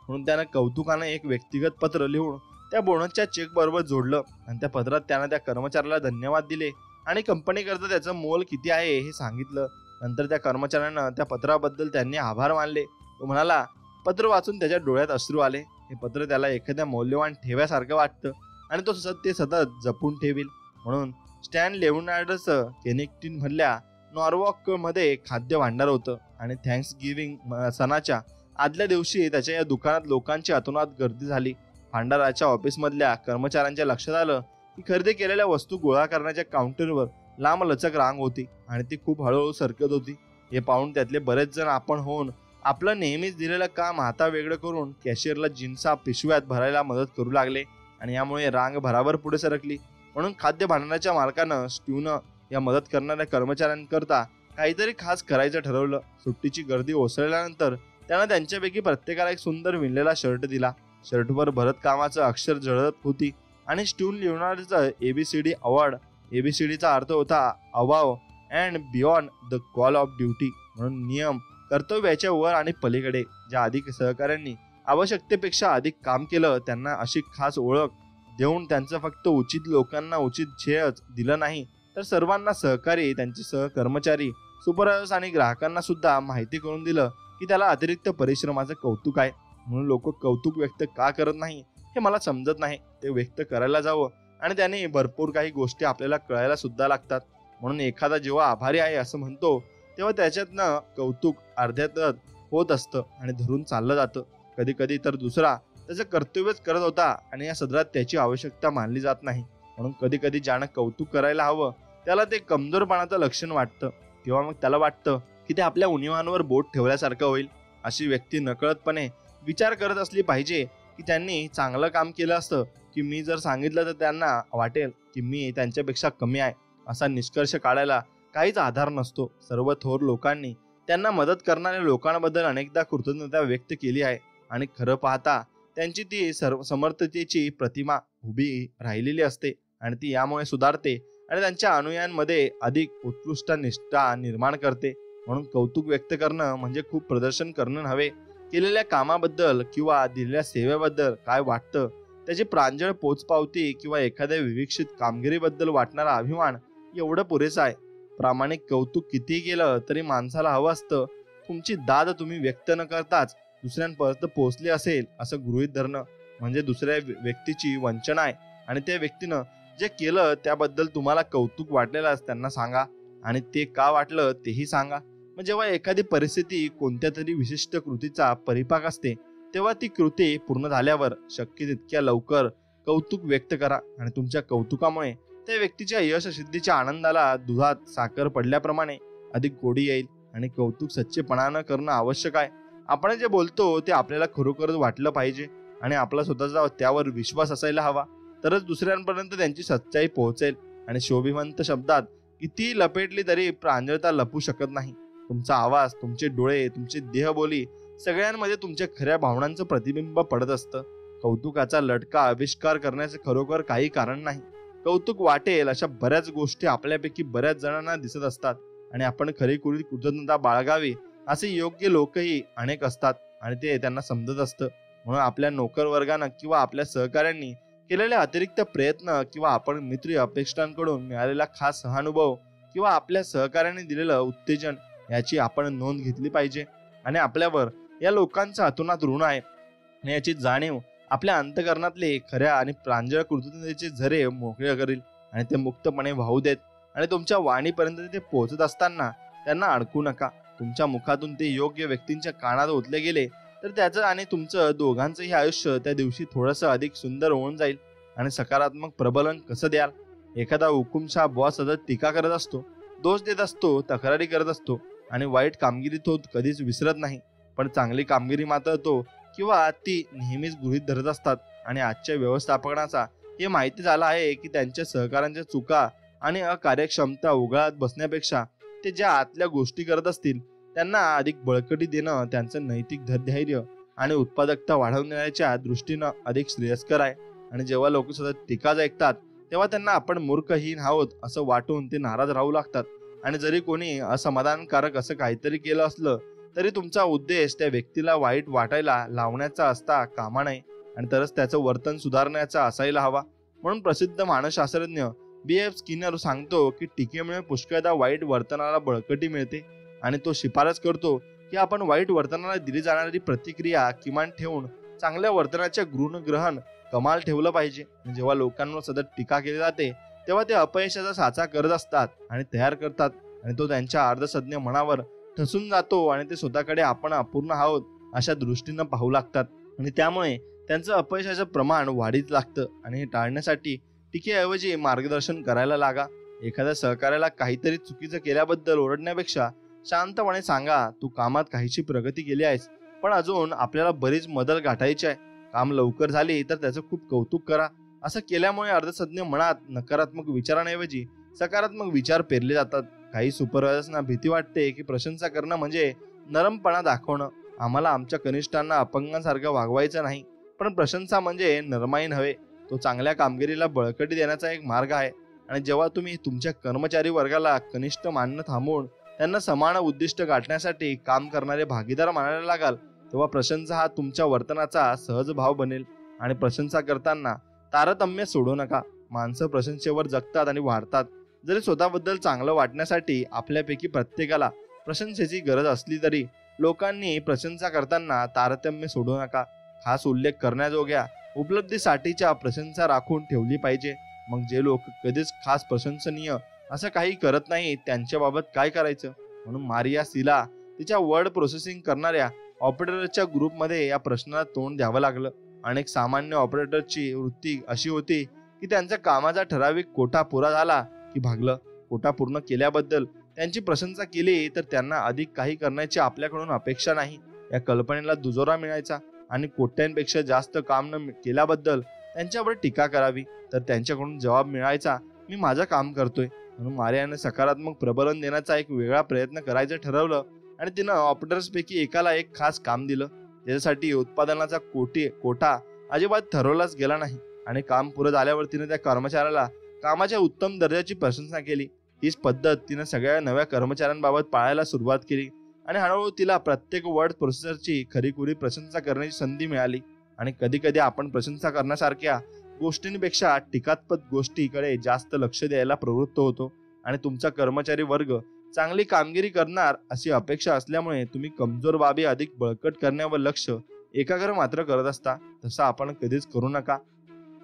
Speaker 1: म्हणून त्यानं कौतुकानं एक व्यक्तिगत पत्र लिहून त्या बोनसच्या चेक बरोबर जोडलं आणि त्या पत्रात त्यानं त्या कर्मचाऱ्याला धन्यवाद दिले आणि कंपनीकरता त्याचं मोल किती आहे हे सांगितलं. नंतर त्या कर्मचाऱ्यानं त्या पत्राबद्दल त्यांनी आभार मानले. तो म्हणाला, पत्र वाचून त्याच्या डोळ्यात अश्रू आले. हे पत्र त्याला एखाद्या मौल्यवान ठेव्यासारखं वाटतं आणि तो ते सतत जपून ठेवील. म्हणून स्टॅन लेव्हनार्डचं केनिंग्टन मधल्या नॉरवॉक मध्ये खाद्य भांडार होतं आणि थँक्स गिव्हिंग सणाच्या आदल्या दिवशी त्याच्या या दुकानात लोकांची अतोनात गर्दी झाली. भांडाराच्या ऑफिसमधल्या कर्मचाऱ्यांच्या लक्षात आलं की खरेदी केलेल्या वस्तू गोळा करण्याच्या काउंटरवर लांब लचक रांग होती आणि ती खूप हळूहळू सरकत होती. हे पाहून त्यातले बरेच जण आपण होऊन आपलं नेहमीच दिलेलं काम हाता वेगळं करून कॅशियरला जीन्सच्या पिशव्यात भरायला मदत करू लागले आणि यामुळे रांग भराभर पुढे सरकली. म्हणून खाद्य भांडाराच्या मालकानं स्टीव्हनं या मदत करणाऱ्या कर्मचाऱ्यांकरता काहीतरी खास करायचं ठरवलं. सुट्टीची गर्दी ओसरल्यानंतर त्यानं त्यांच्यापैकी प्रत्येकाला एक सुंदर विणलेला शर्ट दिला. शर्टवर भरतकामाचं अक्षर जळत होती आणि स्टीव्हन लिओनार्डचं ABCD अवॉर्ड. ABCDचा अर्थ होता above and beyond the call of duty, म्हणून नियम, कर्तव्याच्या वर आणि पलीकडे. ज्या अधिक सहकाऱ्यांनी आवश्यकतेपेक्षा अधिक काम केलं त्यांना अशी खास ओळख देऊन त्यांचं फक्त उचित लोकांना उचित श्रेयच दिलं नाही तर सर्वांना सहकारी, त्यांचे सहकर्मचारी, सुपरवायझर्स आणि ग्राहकांना सुद्धा माहिती करून दिलं की त्याला अतिरिक्त परिश्रमाचं कौतुक आहे. म्हणून लोक कौतुक व्यक्त का करत नाही हे मला समजत नाही. ते व्यक्त करायला जावं आणि त्याने भरपूर काही गोष्टी आपल्याला कळायला सुद्धा लागतात. म्हणून एखादा जेव्हा आभारी आहे असं म्हणतो तेव्हा त्याच्यातनं कौतुक अर्ध्यातच होत असतं आणि धरून चाललं जातं. कधी कधी तर दुसरा त्याचं कर्तव्यच करत होता आणि या सदरात त्याची आवश्यकता मानली जात नाही. म्हणून कधी कधी ज्यानं कौतुक करायला हवं त्याला ते कमजोरपणाचं लक्षण वाटतं किंवा मग त्याला वाटतं की ते आपल्या उणिवांवर बोट ठेवल्यासारखं होईल. अशी व्यक्ती नकळतपणे विचार करत असली पाहिजे की त्यांनी चांगलं काम केलं असतं, की मी जर सांगितलं तर त्यांना वाटेल की मी त्यांच्यापेक्षा कमी आहे. असा निष्कर्ष काढायला काहीच आधार नसतो. सर्व थोर लोकांनी त्यांना मदत करणाऱ्या लोकांबद्दल अनेकदा कृतज्ञता व्यक्त केली आहे आणि खरं पाहता त्यांची ती समर्थतेची प्रतिमा उभी राहिलेली असते आणि ती यामुळे सुधारते आणि त्यांच्या अनुयायांमध्ये अधिक उत्कृष्ट निष्ठा निर्माण करते. म्हणून कौतुक व्यक्त करणं म्हणजे खूप प्रदर्शन करणं नव्हे. केलेल्या कामाबद्दल किंवा दिलेल्या सेवेबद्दल काय वाटतं त्याची प्रांजळ पोचपावती किंवा एखाद्या विवेक्षित कामगिरीबद्दल वाटणारा अभिमान एवढं पुरेसं आहे. प्रामाणिक कौतुक कितीही केलं तरी माणसाला हवं असतं तुमची दाद तुम्ही व्यक्त न करताच दुसऱ्यांपर्यंत पोहोचली असेल असं गृहीत धरणं म्हणजे दुसऱ्या व्यक्तीची वंचना आहे. आणि त्या व्यक्तीनं जे केलं त्याबद्दल तुम्हाला कौतुक वाटलेलं त्यांना सांगा आणि ते का वाटलं तेही सांगा. मग जेव्हा एखादी परिस्थिती कोणत्या तरी विशिष्ट कृतीचा परिपाक असते तेव्हा ती कृती पूर्ण झाल्यावर शक्य तितक्या लवकर कौतुक व्यक्त करा आणि तुमच्या कौतुकामुळे त्या व्यक्तीच्या यश सिद्धीच्या आनंदाला दुधात साखर पडल्याप्रमाणे अधिक गोडी येईल. आणि कौतुक सच्चेपणानं करणं आवश्यक आहे. आपण जे बोलतो ते आपल्याला खरोखरच वाटलं पाहिजे आणि आपला स्वतःचा त्यावर विश्वास असायला हवा. तरच दुसऱ्यांपर्यंत त्यांची सच्चाई पोहोचेल. आणि शोभिवंत शब्दात किती लपेटली तरी प्रांजळता लपू शकत नाही. तुमचा आवाज, तुमचे डोळे, तुमची देहबोली सगळ्यांमध्ये तुमच्या खऱ्या भावनांचं प्रतिबिंब पडत असतं. कौतुकाचा लटका आविष्कार करण्याचे खरोखर काही कारण नाही. कौतुक वाटेल अशा बऱ्याच गोष्टी आपल्यापैकी बऱ्याच जणांना दिसत असतात आणि आपण खरीखुरी कृतज्ञता बाळगावी असे योग्य लोकही अनेक असतात आणि ते त्यांना समजत असतं. म्हणून आपल्या नोकर वर्गानं किंवा आपल्या सहकाऱ्यांनी केलेले अतिरिक्त प्रयत्न किंवा आपण मित्र अपेक्षांकडून मिळालेला खास सहानुभव किंवा आपल्या सहकाऱ्यांनी दिलेलं उत्तेजन याची आपण नोंद घेतली पाहिजे. आणि आपल्यावर या लोकांचा अतोनात ऋण आहे आणि याची जाणीव आपल्या अंतकरणातले खऱ्या आणि प्रांजळ कृतज्ञतेचे झरे मोकळे करील आणि ते मुक्तपणे वाहू देत. आणि तुमच्या वाणीपर्यंत ते पोहोचत असताना त्यांना अडकू नका. तुमच्या मुखातून ते योग्य व्यक्तींच्या कानात ओतले गेले तर त्याचं आणि तुमचं दोघांचंही आयुष्य त्या दिवशी थोडंसं अधिक सुंदर होऊन जाईल. आणि सकारात्मक प्रबलन कसं द्याल? एखादा हुकुमशहा बॉस सतत टीका करत असतो, दोष देत असतो, तक्रारी करत असतो आणि वाईट कामगिरी तो कधीच विसरत नाही. पण चांगली कामगिरी मात्र तो किंवा ती नेहमीच गृहीत धरत असतात. आणि आजच्या व्यवस्थापनाचा हे माहिती झालं आहे की त्यांच्या सहकाऱ्यांच्या चुका आणि अकार्यक्षमता उघडत बसण्यापेक्षा ते ज्या आतल्या गोष्टी करत असतील त्यांना अधिक बळकटी देणं त्यांचं नैतिक धैर्य आणि उत्पादकता वाढवण्याच्या दृष्टीनं अधिक श्रेयस्कर आहे. आणि जेव्हा लोक सतत टीकाच ऐकतात तेव्हा त्यांना आपण मूर्खहीन आहोत असं वाटून ते नाराज राहू लागतात. आणि जरी कोणी असमाधानकारक असं काहीतरी केलं असलं तरी तुमचा उद्देश त्या व्यक्तीला वाईट वाटायला लावण्याचा असता कामा नये आणि तरच त्याचं वर्तन सुधारण्याचा असायला हवा. म्हणून प्रसिद्ध मानसशास्त्रज्ञ B.F. स्किनर सांगतो की टीकेमुळे पुष्कळदा वाईट वर्तनाला बळकटी मिळते आणि तो शिफारस करतो की आपण वाईट वर्तनाला दिली जाणारी प्रतिक्रिया किमान ठेवून चांगल्या वर्तनाच्या गुणग्रहण कमाल ठेवलं पाहिजे. जेव्हा लोकांवर सतत टीका केली जाते तेव्हा ते अपयशाचा साचा करत असतात आणि तयार करतात आणि तो त्यांच्या अर्धसज्ञ मनावर ठसून जातो आणि ते स्वतःकडे आपण अपूर्ण आहोत अशा दृष्टीनं पाहू लागतात आणि त्यामुळे त्यांचं अपयशाचं प्रमाण वाढीत लागतं. आणि हे टाळण्यासाठी टीकेऐवजी मार्गदर्शन करायला लागा. एखाद्या सहकार्याला काहीतरी चुकीचं केल्याबद्दल ओरडण्यापेक्षा शांतपणे सांगा, तू कामात काहीशी प्रगती केली आहेस पण अजून आपल्याला बरीच मदत गाठायची आहे. काम लवकर झाली तर त्याचं खूप कौतुक करा. असं केल्यामुळे अर्धसज्ञ मनात नकारात्मक विचारांऐवजी सकारात्मक विचार पेरले जातात. काही सुपरवायझर्सना भीती वाटते की प्रशंसा करणं म्हणजे नरमपणा दाखवणं. आम्हाला आमच्या कनिष्ठांना अपंगांसारखं वागवायचं नाही. पण प्रशंसा म्हणजे नरमाई नव्हे, तो चांगल्या कामगिरीला बळकटी देण्याचा एक मार्ग आहे. आणि जेव्हा तुम्ही तुमच्या कर्मचारी वर्गाला कनिष्ठ मानणं थांबवून त्यांना समान उद्दिष्ट गाठण्यासाठी काम करणारे भागीदार मानायला लागाल तेव्हा प्रशंसा हा तुमच्या वर्तनाचा सहज भाव बनेल. आणि प्रशंसा करताना तारतम्य सोडू नका. माणसं प्रशंसेवर जगतात आणि वाढतात. जरी स्वतःबद्दल चांगलं वाटण्यासाठी आपल्यापैकी प्रत्येकाला प्रशंसेची गरज असली तरी लोकांनी प्रशंसा करताना तारतम्य सोडू नका. खास उल्लेख करण्याजोग्या उपलब्धीसाठीच्या प्रशंसा राखून ठेवली पाहिजे. मग जे लोक कधीच खास प्रशंसनीय असं काही करत नाही त्यांच्याबाबत काय करायचं? म्हणून मारिया सिला तिच्या वर्ड प्रोसेसिंग करणाऱ्या ऑपरेटरच्या ग्रुपमध्ये या प्रश्नाला तोंड द्यावं लागलं. अनेक सामान्य ऑपरेटरची वृत्ती अशी होती की त्यांच्या कामाचा ठराविक कोटा पुरा झाला की भागलं. कोटा पूर्ण केल्याबद्दल त्यांची प्रशंसा केली तर त्यांना अधिक काही करण्याची आपल्याकडून अपेक्षा नाही. या कल्पनेला दुजोरा मिळायचा आणि कोट्यांपेक्षा जास्त काम न केल्याबद्दल त्यांच्यावर टीका करावी, तर त्यांच्याकडून जबाब मिळायचा मी माझं काम करतोय. म्हणून मारियाने सकारात्मक प्रबोधन देण्याचा एक वेगळा प्रयत्न करायचं ठरवलं आणि तिनं ऑपरेटर्सपैकी एकाला एक खास काम दिलं, ज्याच्यासाठी उत्पादनाचा कोटा अजिबात ठरवलाच गेला नाही. आणि काम पुरं झाल्यावर तिने त्या कर्मचाऱ्याला कामाच्या उत्तम दर्जाची प्रशंसा केली. हीच पद्धत तिने सगळ्या नव्या कर्मचाऱ्यांबाबत पाळायला सुरुवात केली आणि हळूहळू तिला प्रत्येक वर्ड प्रोसेसरची खरीखुरी प्रशंसा करण्याची संधी मिळाली. आणि कधी कधी आपण प्रशंसा करण्यासारख्या गोष्टींपेक्षा टीकात्मक गोष्टीकडे जास्त लक्ष द्यायला प्रवृत्त होतो. आणि तुमचा कर्मचारी वर्ग चांगली कामगिरी करणार अशी अपेक्षा असल्यामुळे तुम्ही कमजोर बाबी अधिक बळकट करण्यावर लक्ष एकाग्र मात्र करत असता. तसं आपण कधीच करू नका.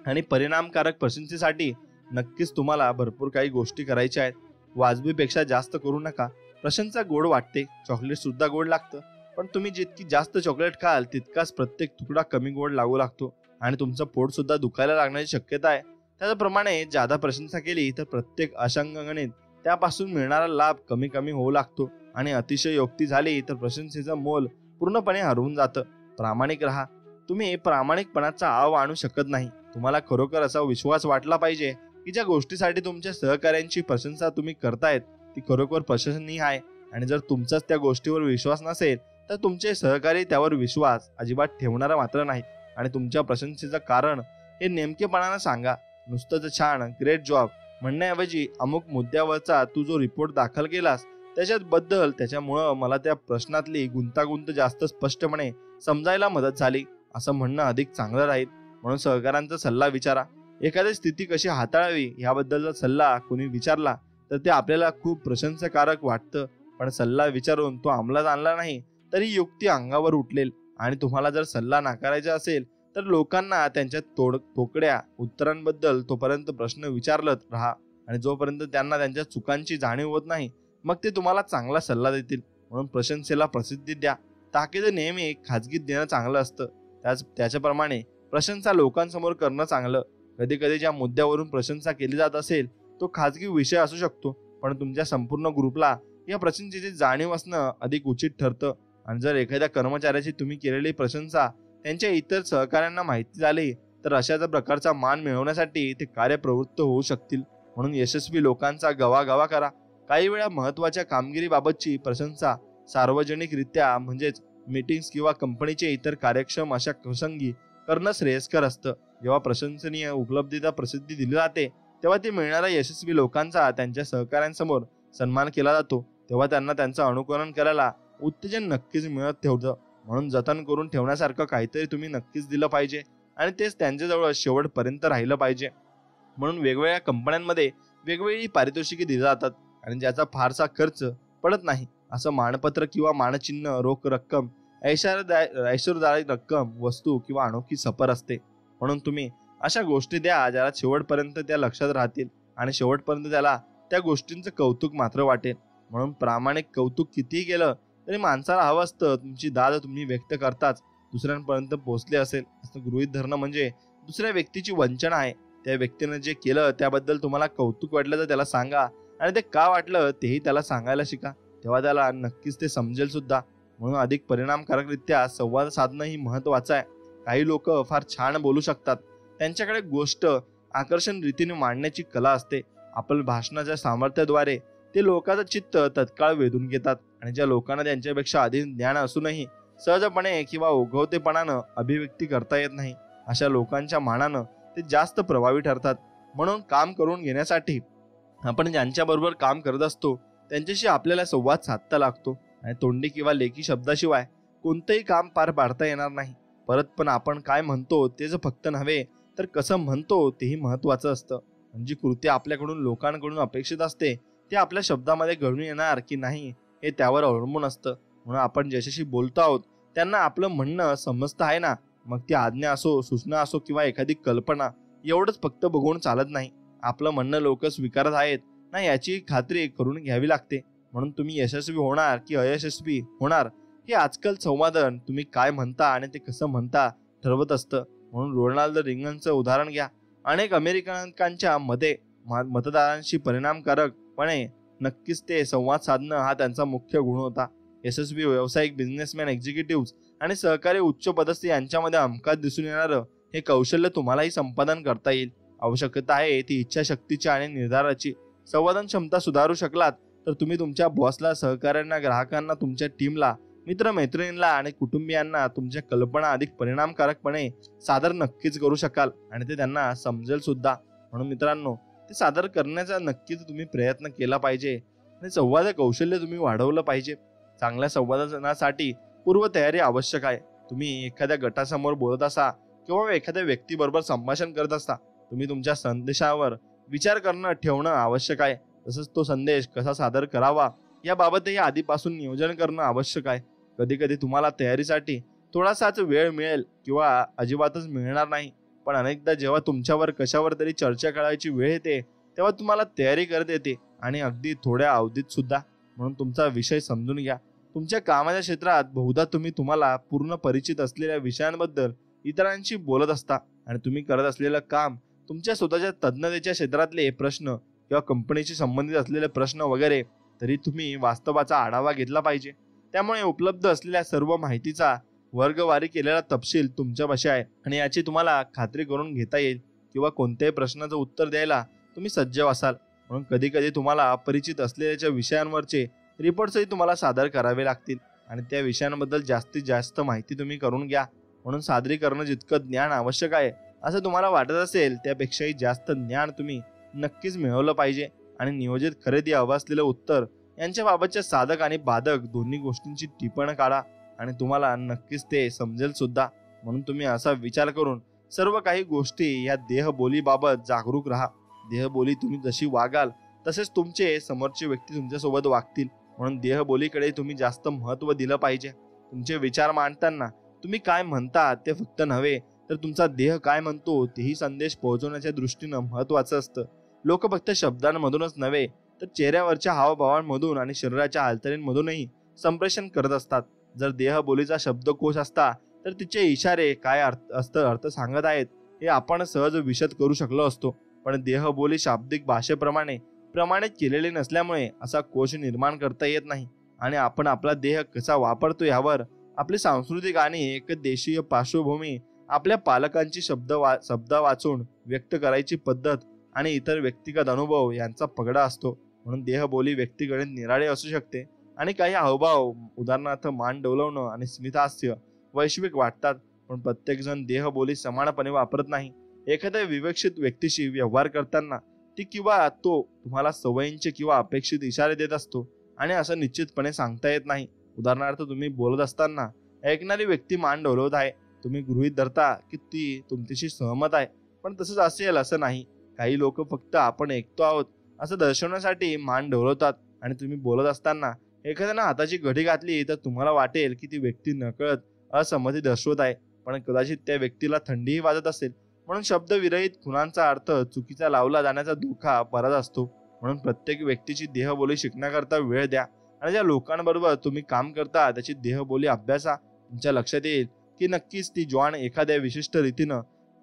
Speaker 1: आणि परिणामकारक प्रशंसेसाठी नक्कीच तुम्हाला भरपूर काही गोष्टी करायच्या आहेत. वाजवीपेक्षा जास्त करू नका. प्रशंसा गोड वाटते, चॉकलेट सुद्धा गोड लागतं, पण तुम्ही जितकी जास्त चॉकलेट खाल तितकाच प्रत्येक तुकडा कमी गोड लागू लागतो आणि तुमचं पोट सुद्धा दुखायला लागण्याची शक्यता आहे. त्याचप्रमाणे जादा प्रशंसा केली तर प्रत्येक अशांगणित त्यापासून मिळणारा लाभ कमी कमी होऊ लागतो आणि अतिशयोक्ती झाली तर प्रशंसेचं मोल पूर्णपणे हरवून जातं. प्रामाणिक राहा. तुम्ही प्रामाणिकपणाचा आव आणू शकत नाही. तुम्हाला खरोखर असा विश्वास वाटला पाहिजे की ज्या गोष्टीसाठी तुमच्या सहकार्यांची प्रशंसा तुम्ही करतायत ती खरोखर प्रशंसनीय आहे. आणि जर तुमचाच त्या गोष्टीवर विश्वास नसेल तर तुमचे सहकारी त्यावर विश्वास अजिबात ठेवणारा मात्र नाही. आणि तुमच्या प्रशंसेचं कारण हे नेमकेपणानं सांगा. नुसतंच छान, ग्रेट जॉब म्हणण्याऐवजी अमुक मुद्द्यावरचा तू जो रिपोर्ट दाखल केलास त्याच्याबद्दल त्याच्यामुळं मला त्या प्रश्नातली गुंतागुंत जास्त स्पष्टपणे समजायला मदत झाली असं म्हणणं अधिक चांगलं राहील. म्हणून सहकाऱ्यांचा सल्ला विचारा. एखादी स्थिती कशी हाताळावी याबद्दलचा सल्ला कोणी विचारला तर ते आपल्याला खूप प्रशंसाकारक वाटतं, पण सल्ला विचारून तो अंमलात आणला नाही तरी युक्ती अंगावर उठलेल. आणि तुम्हाला जर सल्ला नाकारायचा असेल तर लोकांना त्यांच्या तोकड्या उत्तरांबद्दल तोपर्यंत प्रश्न विचारत राहा आणि जोपर्यंत त्यांना त्यांच्या चुकांची जाणीव होत नाही मग ते तुम्हाला चांगला सल्ला देतील. म्हणून प्रशंसेला प्रसिद्धी द्या. ताकीद नेहमी खाजगीत देणं चांगलं असतं. त्याच्याप्रमाणे प्रशंसा लोकांसमोर करणं चांगलं. कधी कधी ज्या मुद्द्यावरून प्रशंसा केली जात असेल तो खाजगी विषय असू शकतो, पण तुमच्या संपूर्ण ग्रुपला या प्रशंसेची जाणीव असणं अधिक उचित ठरतं. आणि जर एखाद्या कर्मचाऱ्याची तुम्ही केलेली प्रशंसा त्यांच्या इतर सहकाऱ्यांना माहिती झाली तर अशाच प्रकारचा मान मिळवण्यासाठी ते कार्यप्रवृत्त होऊ शकतील. म्हणून यशस्वी लोकांचा गवागवा करा. काही वेळा महत्वाच्या कामगिरीबाबतची प्रशंसा सार्वजनिकरित्या म्हणजेच मीटिंग्स किंवा कंपनीचे इतर कार्यक्षम अशा प्रसंगी करणं श्रेयस्कर असतं. जेव्हा प्रशंसनीय उपलब्धीता प्रसिद्धी दिली जाते तेव्हा ते मिळणाऱ्या यशस्वी लोकांचा त्यांच्या सहकाऱ्यांसमोर सन्मान केला जातो, तेव्हा त्यांना त्यांचं अनुकरण करायला उत्तेजन नक्कीच मिळत ठेवतं. म्हणून जतन करून ठेवण्यासारखं काहीतरी तुम्ही नक्कीच दिलं पाहिजे आणि तेच त्यांच्याजवळ शेवटपर्यंत राहिलं पाहिजे. म्हणून वेगवेगळ्या कंपन्यांमध्ये वेगवेगळी पारितोषिके दिली जातात आणि ज्याचा फारसा खर्च पडत नाही. असं मानपत्र किंवा मानचिन्ह, रोख रक्कम, ऐश्वर्यदायक रक्कम, वस्तू किंवा अनोखी सफर असते. म्हणून तुम्ही अशा गोष्टी द्या ज्याला शेवटपर्यंत त्या लक्षात राहतील आणि शेवटपर्यंत त्याला त्या गोष्टींचं कौतुक मात्र वाटेल. म्हणून प्रामाणिक कौतुक कितीही केलं तरी माणसाला हवं असतं तुमची दाद तुम्ही व्यक्त करताच दुसऱ्यांपर्यंत पोहोचले असेल असं गृहीत धरणं म्हणजे दुसऱ्या व्यक्तीची वंचना आहे. त्या व्यक्तीने जे केलं त्याबद्दल तुम्हाला कौतुक वाटलं तर त्याला सांगा आणि ते का वाटलं तेही त्याला सांगायला शिका, तेव्हा त्याला नक्कीच ते समजेल सुद्धा. म्हणून अधिक परिणामकारकरित्या संवाद साधणं ही महत्वाचं आहे. काही लोक फार छान बोलू शकतात, त्यांच्याकडे गोष्ट आकर्षण रीतीने मांडण्याची कला असते. आपण भाषणाच्या सामर्थ्याद्वारे ते लोकांचं चित्त तत्काळ वेधून घेतात आणि ज्या लोकांना त्यांच्यापेक्षा आधी ज्ञान असूनही सहजपणे किंवा ओघवतेपणानं अभिव्यक्ती करता येत नाही अशा लोकांच्या मानानं ते जास्त प्रभावी ठरतात. म्हणून काम करून घेण्यासाठी आपण ज्यांच्याबरोबर काम करत असतो त्यांच्याशी आपल्याला संवाद साधता लागतो आणि तोंडी किंवा लेखी शब्दाशिवाय कोणतंही काम पार पाडता येणार नाही. परत पण आपण काय म्हणतो तेच फक्त नव्हे तर कसं म्हणतो तेही महत्वाचं असतं. म्हणजे कृती आपल्याकडून लोकांकडून अपेक्षित असते ते आपल्या शब्दामध्ये घडून येणार की नाही हे त्यावर अवलंबून असतं. म्हणून आपण ज्याच्याशी बोलतो आहोत त्यांना आपलं म्हणणं समजतं आहे ना. मग ती आज्ञा असो, सूचना असो किंवा एखादी कल्पना, एवढंच फक्त बघून चालत नाही. आपलं म्हणणं लोक स्वीकारत आहेत ना याची खात्री करून घ्यावी लागते. म्हणून तुम्ही यशस्वी होणार की अयशस्वी होणार हे आजकाल संवादन तुम्ही काय म्हणता आणि ते कसं म्हणता ठरवत असतं. म्हणून रोनाल्ड रिंगनचं उदाहरण घ्या. अनेक अमेरिकनांच्या मध्ये मतदारांशी परिणामकारकपणे नक्कीच ते संवाद साधणं हा त्यांचा मुख्य गुण होता. यशस्वी व्यावसायिक, बिझनेसमॅन, एक्झिक्युटिव्ह आणि सहकारी उच्च पदस्थ यांच्यामध्ये हमखास दिसून येणारं हे कौशल्य तुम्हालाही संपादन करता येईल. आवश्यकता आहे ती इच्छाशक्तीची आणि निर्धाराची. संवादन क्षमता सुधारू शकलात तर तुम्ही तुमच्या बॉसला, सहकाऱ्यांना, ग्राहकांना, तुमच्या टीमला, मित्रमैत्रिणींना आणि कुटुंबियांना तुमच्या कल्पना अधिक परिणामकारकपणे सादर नक्कीच करू शकाल आणि ते त्यांना समजेल सुद्धा. म्हणून मित्रांनो, ते सादर करण्याचा नक्कीच तुम्ही प्रयत्न केला पाहिजे आणि संवाद कौशल्य तुम्ही वाढवलं पाहिजे. चांगल्या संवादनासाठी पूर्वतयारी आवश्यक आहे. तुम्ही एखाद्या गटासमोर बोलत असा किंवा एखाद्या व्यक्तीबरोबर संभाषण करत असता, तुम्ही तुमच्या संदेशावर विचार करणं ठेवणं आवश्यक आहे. तसंच तो संदेश कसा सादर करावा याबाबतही आधीपासून नियोजन करणं आवश्यक आहे. कधी कधी तुम्हाला तयारीसाठी थोडासाच वेळ मिळेल किंवा अजिबातच मिळणार नाही, पण अनेकदा जेव्हा तुमच्यावर कशावर तरी चर्चा करायची वेळ येते तेव्हा तुम्हाला तयारी करता येते आणि अगदी थोड्या अवधीत सुद्धा. म्हणून तुमचा विषय समजून घ्या. तुमच्या कामाच्या क्षेत्रात बहुधा तुम्हाला पूर्ण परिचित असलेल्या विषयांबद्दल इतरांशी बोलत असता आणि तुम्ही करत असलेलं काम तुमच्या स्वतःच्या तज्ञतेच्या क्षेत्रातले प्रश्न किंवा कंपनीशी संबंधित असलेले प्रश्न वगैरे, तरी तुम्ही वास्तवाचा आढावा घेतला पाहिजे. त्यामुळे उपलब्ध असलेल्या सर्व माहितीचा वर्गवारी केलेला तपशील तुमच्यापाशी आहे आणि याची तुम्हाला खात्री करून घेता येईल किंवा कोणत्याही प्रश्नाचं उत्तर द्यायला तुम्ही सज्ज असाल. म्हणून कधी कधी तुम्हाला अपरिचित असलेल्या विषयांवरचे रिपोर्ट्सही तुम्हाला सादर करावे लागतील आणि त्या विषयांबद्दल जास्तीत जास्त माहिती तुम्ही करून घ्या. म्हणून सादरीकरण जितकं ज्ञान आवश्यक आहे असं तुम्हाला वाटत असेल त्यापेक्षाही जास्त ज्ञान तुम्ही नक्कीच मिळवलं पाहिजे आणि नियोजित, खरेदी, हवं असलेलं उत्तर यांच्याबाबतच्या साधक आणि बाधक दोन्ही गोष्टींची टिपण काढा आणि तुम्हाला नक्कीच ते समजेल सुद्धा. म्हणून तुम्ही असा विचार करून सर्व काही गोष्टी या देहबोलीबाबत जागरूक राहा. देहबोली तुम्ही जशी वागाल तसेच तुमचे समोरचे व्यक्ती तुमच्यासोबत वागतील. म्हणून देहबोलीकडे तुम्ही जास्त महत्त्व दिलं पाहिजे. तुमचे विचार मांडताना तुम्ही काय म्हणता ते फक्त नव्हे तर तुमचा देह काय म्हणतो तेही संदेश पोहोचवण्याच्या दृष्टीनं महत्त्वाचं असतं. लोक फक्त शब्दांमधूनच नव्हे तर चेहऱ्यावरच्या हावभावांमधून आणि शरीराच्या हालचालींमधूनही संप्रेषण करत असतात. जर देहबोलीचा शब्दकोश असता तर तिचे इशारे काय अर्थ सांगत आहेत हे आपण सहज विशद करू शकलो असतो. पण देहबोली शाब्दिक भाषेप्रमाणे प्रमाणित केलेली नसल्यामुळे असा कोश निर्माण करता येत नाही आणि आपण आपला देह कसा वापरतो यावर आपली सांस्कृतिक आणि एकदेशीय पार्श्वभूमी, आपल्या पालकांची शब्द वाचून व्यक्त करायची पद्धत आणि इतर व्यक्तिगत अनुभव यांचा पगडा असतो. म्हणून देहबोली व्यक्तिगत निराळे असू शकते आणि काही हावभाव, उदाहरणार्थ मान डोलवणं आणि स्मितहास्य, वैश्विक वाटतात, पण प्रत्येक जण देहबोली समानपणे वापरत नाही. एखाद्या विवक्षित व्यक्तीशी व्यवहार करताना ती किंवा तो तुम्हाला सवयींचे किंवा अपेक्षित इशारे देत असतो आणि असं निश्चितपणे सांगता येत नाही. उदाहरणार्थ तुम्ही बोलत असताना ऐकणारी व्यक्ती मान डोलवत आहे, तुम्ही गृहीत धरता की ती तुमच्याशी सहमत आहे, पण तसंच असेल असं नाही. काही लोक फक्त आपण ऐकतो आहोत असं दर्शवण्यासाठी मान डोलवतात आणि तुम्ही बोलत असताना एखाद्यानं हाताची घडी घातली तर तुम्हाला वाटेल की ती व्यक्ती नकळत असंमती दर्शवत आहे, पण कदाचित त्या व्यक्तीला थंडीही वाजत असेल. म्हणून शब्दविरहित खुणांचा अर्थ चुकीचा लावला जाण्याचा धोका बराच असतो. म्हणून प्रत्येक व्यक्तीची देहबोली शिकण्याकरता वेळ द्या आणि ज्या लोकांबरोबर तुम्ही काम करता त्याची देहबोली अभ्यासा. तुमच्या लक्षात येईल की नक्कीच ती जॉन एखाद्या विशिष्ट रीतीनं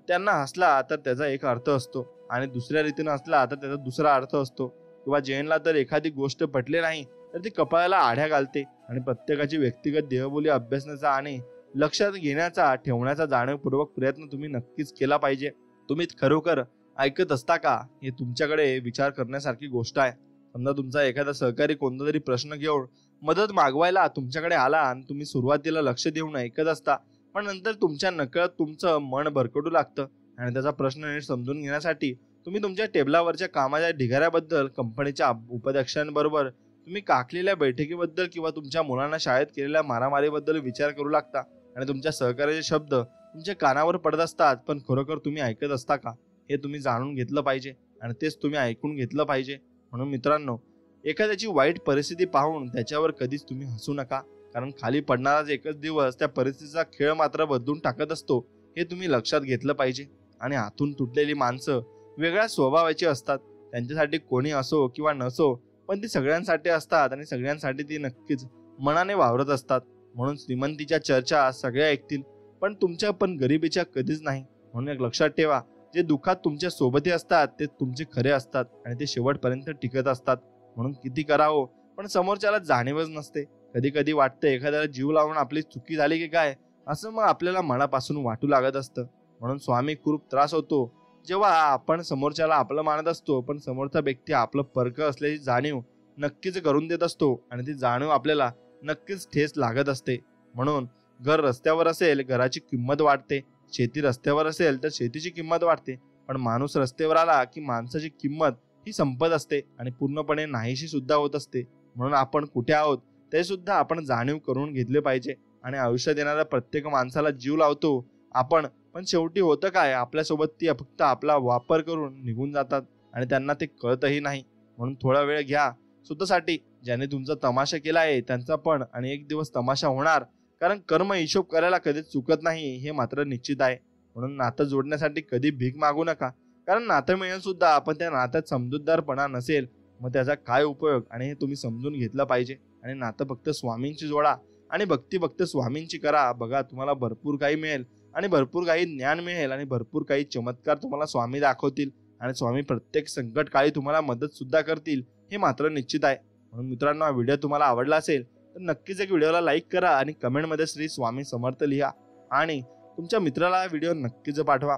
Speaker 1: त्यांना हसला तर त्याचा एक अर्थ असतो आणि दुसऱ्या रीतीनं हसला तर त्याचा दुसरा अर्थ असतो, किंवा जेनला तर एखादी गोष्ट पटली नाही तर ती कपाळाला आढ्या घालते. आणि प्रत्येकाची व्यक्तिगत देहबोली अभ्यासण्याचा आणि लक्षात घेण्याचा, ठेवण्याचा जाणीवपूर्वक प्रयत्न तुम्ही नक्कीच केला पाहिजे. तुम्ही खरोखर ऐकत असता का हे तुमच्याकडे विचार करण्यासारखी गोष्ट आहे. समजा तुमचा एखादा सहकारी कोणता तरी प्रश्न घेऊन मदत मागवायला तुमच्याकडे आला आणि तुम्ही सुरुवातीला लक्ष देऊन ऐकत असता, पण नंतर तुमच्या नकळत तुमचं मन भरकटू लागतं आणि त्याचा प्रश्न नीट समजून घेण्यासाठी तुम्ही तुमच्या टेबलावरच्या कामाच्या ढिगाऱ्याबद्दल, कंपनीच्या उपाध्यक्षांबरोबर तुम्ही काकलेल्या बैठकीबद्दल किंवा तुमच्या मुलांना शाळेत केलेल्या मारामारीबद्दल विचार करू लागता आणि तुमच्या सहकार्याचे शब्द तुमच्या कानावर पडत असतात, पण खरोखर तुम्ही ऐकत असता का हे तुम्ही जाणून घेतलं पाहिजे आणि तेच तुम्ही ऐकून घेतलं पाहिजे. म्हणून मित्रांनो, एखाद्याची वाईट परिस्थिती पाहून त्याच्यावर कधीच तुम्ही हसू नका, कारण खाली पडणाराच एकच दिवस त्या परिस्थितीचा खेळ मात्र बदलून टाकत असतो हे तुम्ही लक्षात घेतलं पाहिजे. आणि हातून तुटलेली माणसं वेगळ्या स्वभावाची असतात. त्यांच्यासाठी कोणी असो किंवा नसो, पण ती सगळ्यांसाठी असतात आणि सगळ्यांसाठी ती नक्कीच मनाने वावरत असतात. म्हणून श्रीमंतीच्या चर्चा सगळ्या ऐकतील, पण गरिबीच्या कधीच नाही. म्हणून एक लक्षात ठेवा, जे दुःखात तुमच्या सोबती असतात ते तुमचे खरे असतात आणि ते शेवटपर्यंत टिकत असतात. म्हणून किती करावं पण समोरच्याला जाणीवच नसते. कधी कधी वाटतं एखाद्याला जीव लावून आपली चुकी झाली की काय, असं मग आपल्याला मनापासून वाटू लागत असतं. म्हणून स्वामी खूप त्रास होतो जेव्हा आपण समोरच्याला आपलं मानत असतो, पण समोरचा व्यक्ती आपलं परक असल्याची जाणीव नक्कीच करून देत असतो आणि ती जाणीव आपल्याला नक्कीच ठेस लागत असते. म्हणून घर रस्त्यावर असेल घराची किंमत वाढते, शेती रस्त्यावर असेल तर शेतीची किंमत वाढते, पण माणूस रस्त्यावर आला की माणसाची किंमत ही संपत असते आणि पूर्णपणे नाहीशी सुद्धा होत असते. म्हणून आपण कुठे आहोत ते सुद्धा आपण जाणीव करून घेतले पाहिजे. आणि आयुष्यात येणाऱ्या प्रत्येक माणसाला जीव लावतो आपण, पण शेवटी होतं काय, आपल्यासोबत ती फक्त आपला वापर करून निघून जातात आणि त्यांना ते कळतही नाही. म्हणून थोडा वेळ घ्या स्वतःसाठी. ज्याने तुमचा तमाशा केला आहे त्यांचा पण आणि एक दिवस तमाशा होणार, कारण कर्म हिशोब करायला कधीच चुकत नाही हे मात्र निश्चित आहे. म्हणून नातं जोडण्यासाठी कधी भीक मागू नका, कारण नातं मिळून सुद्धा आपण त्या नात्यात समजूतदारपणा नसेल मग त्याचा काय उपयोग, आणि हे तुम्ही समजून घेतलं पाहिजे. आणि नातं फक्त स्वामींची जोडा आणि भक्ती फक्त स्वामींची करा. बघा तुम्हाला भरपूर काही मिळेल आणि भरपूर काही ज्ञान मिळेल आणि भरपूर काही चमत्कार तुम्हाला स्वामी दाखवतील आणि स्वामी प्रत्येक संकट काळी तुम्हाला मदत सुद्धा करतील हे मात्र निश्चित आहे. म्हणून मित्रांनो, हा व्हिडिओ तुम्हाला आवडला असेल तर नक्कीच एक व्हिडिओला लाईक करा आणि कमेंटमध्ये श्री स्वामी समर्थ लिहा आणि तुमच्या मित्राला हा व्हिडिओ नक्कीच पाठवा.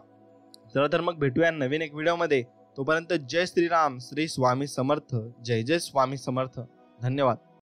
Speaker 1: चला तर मग भेटूया नवीन एक व्हिडिओमध्ये. तोपर्यंत जय श्रीराम, श्री स्वामी समर्थ, जय जय स्वामी समर्थ. धन्यवाद.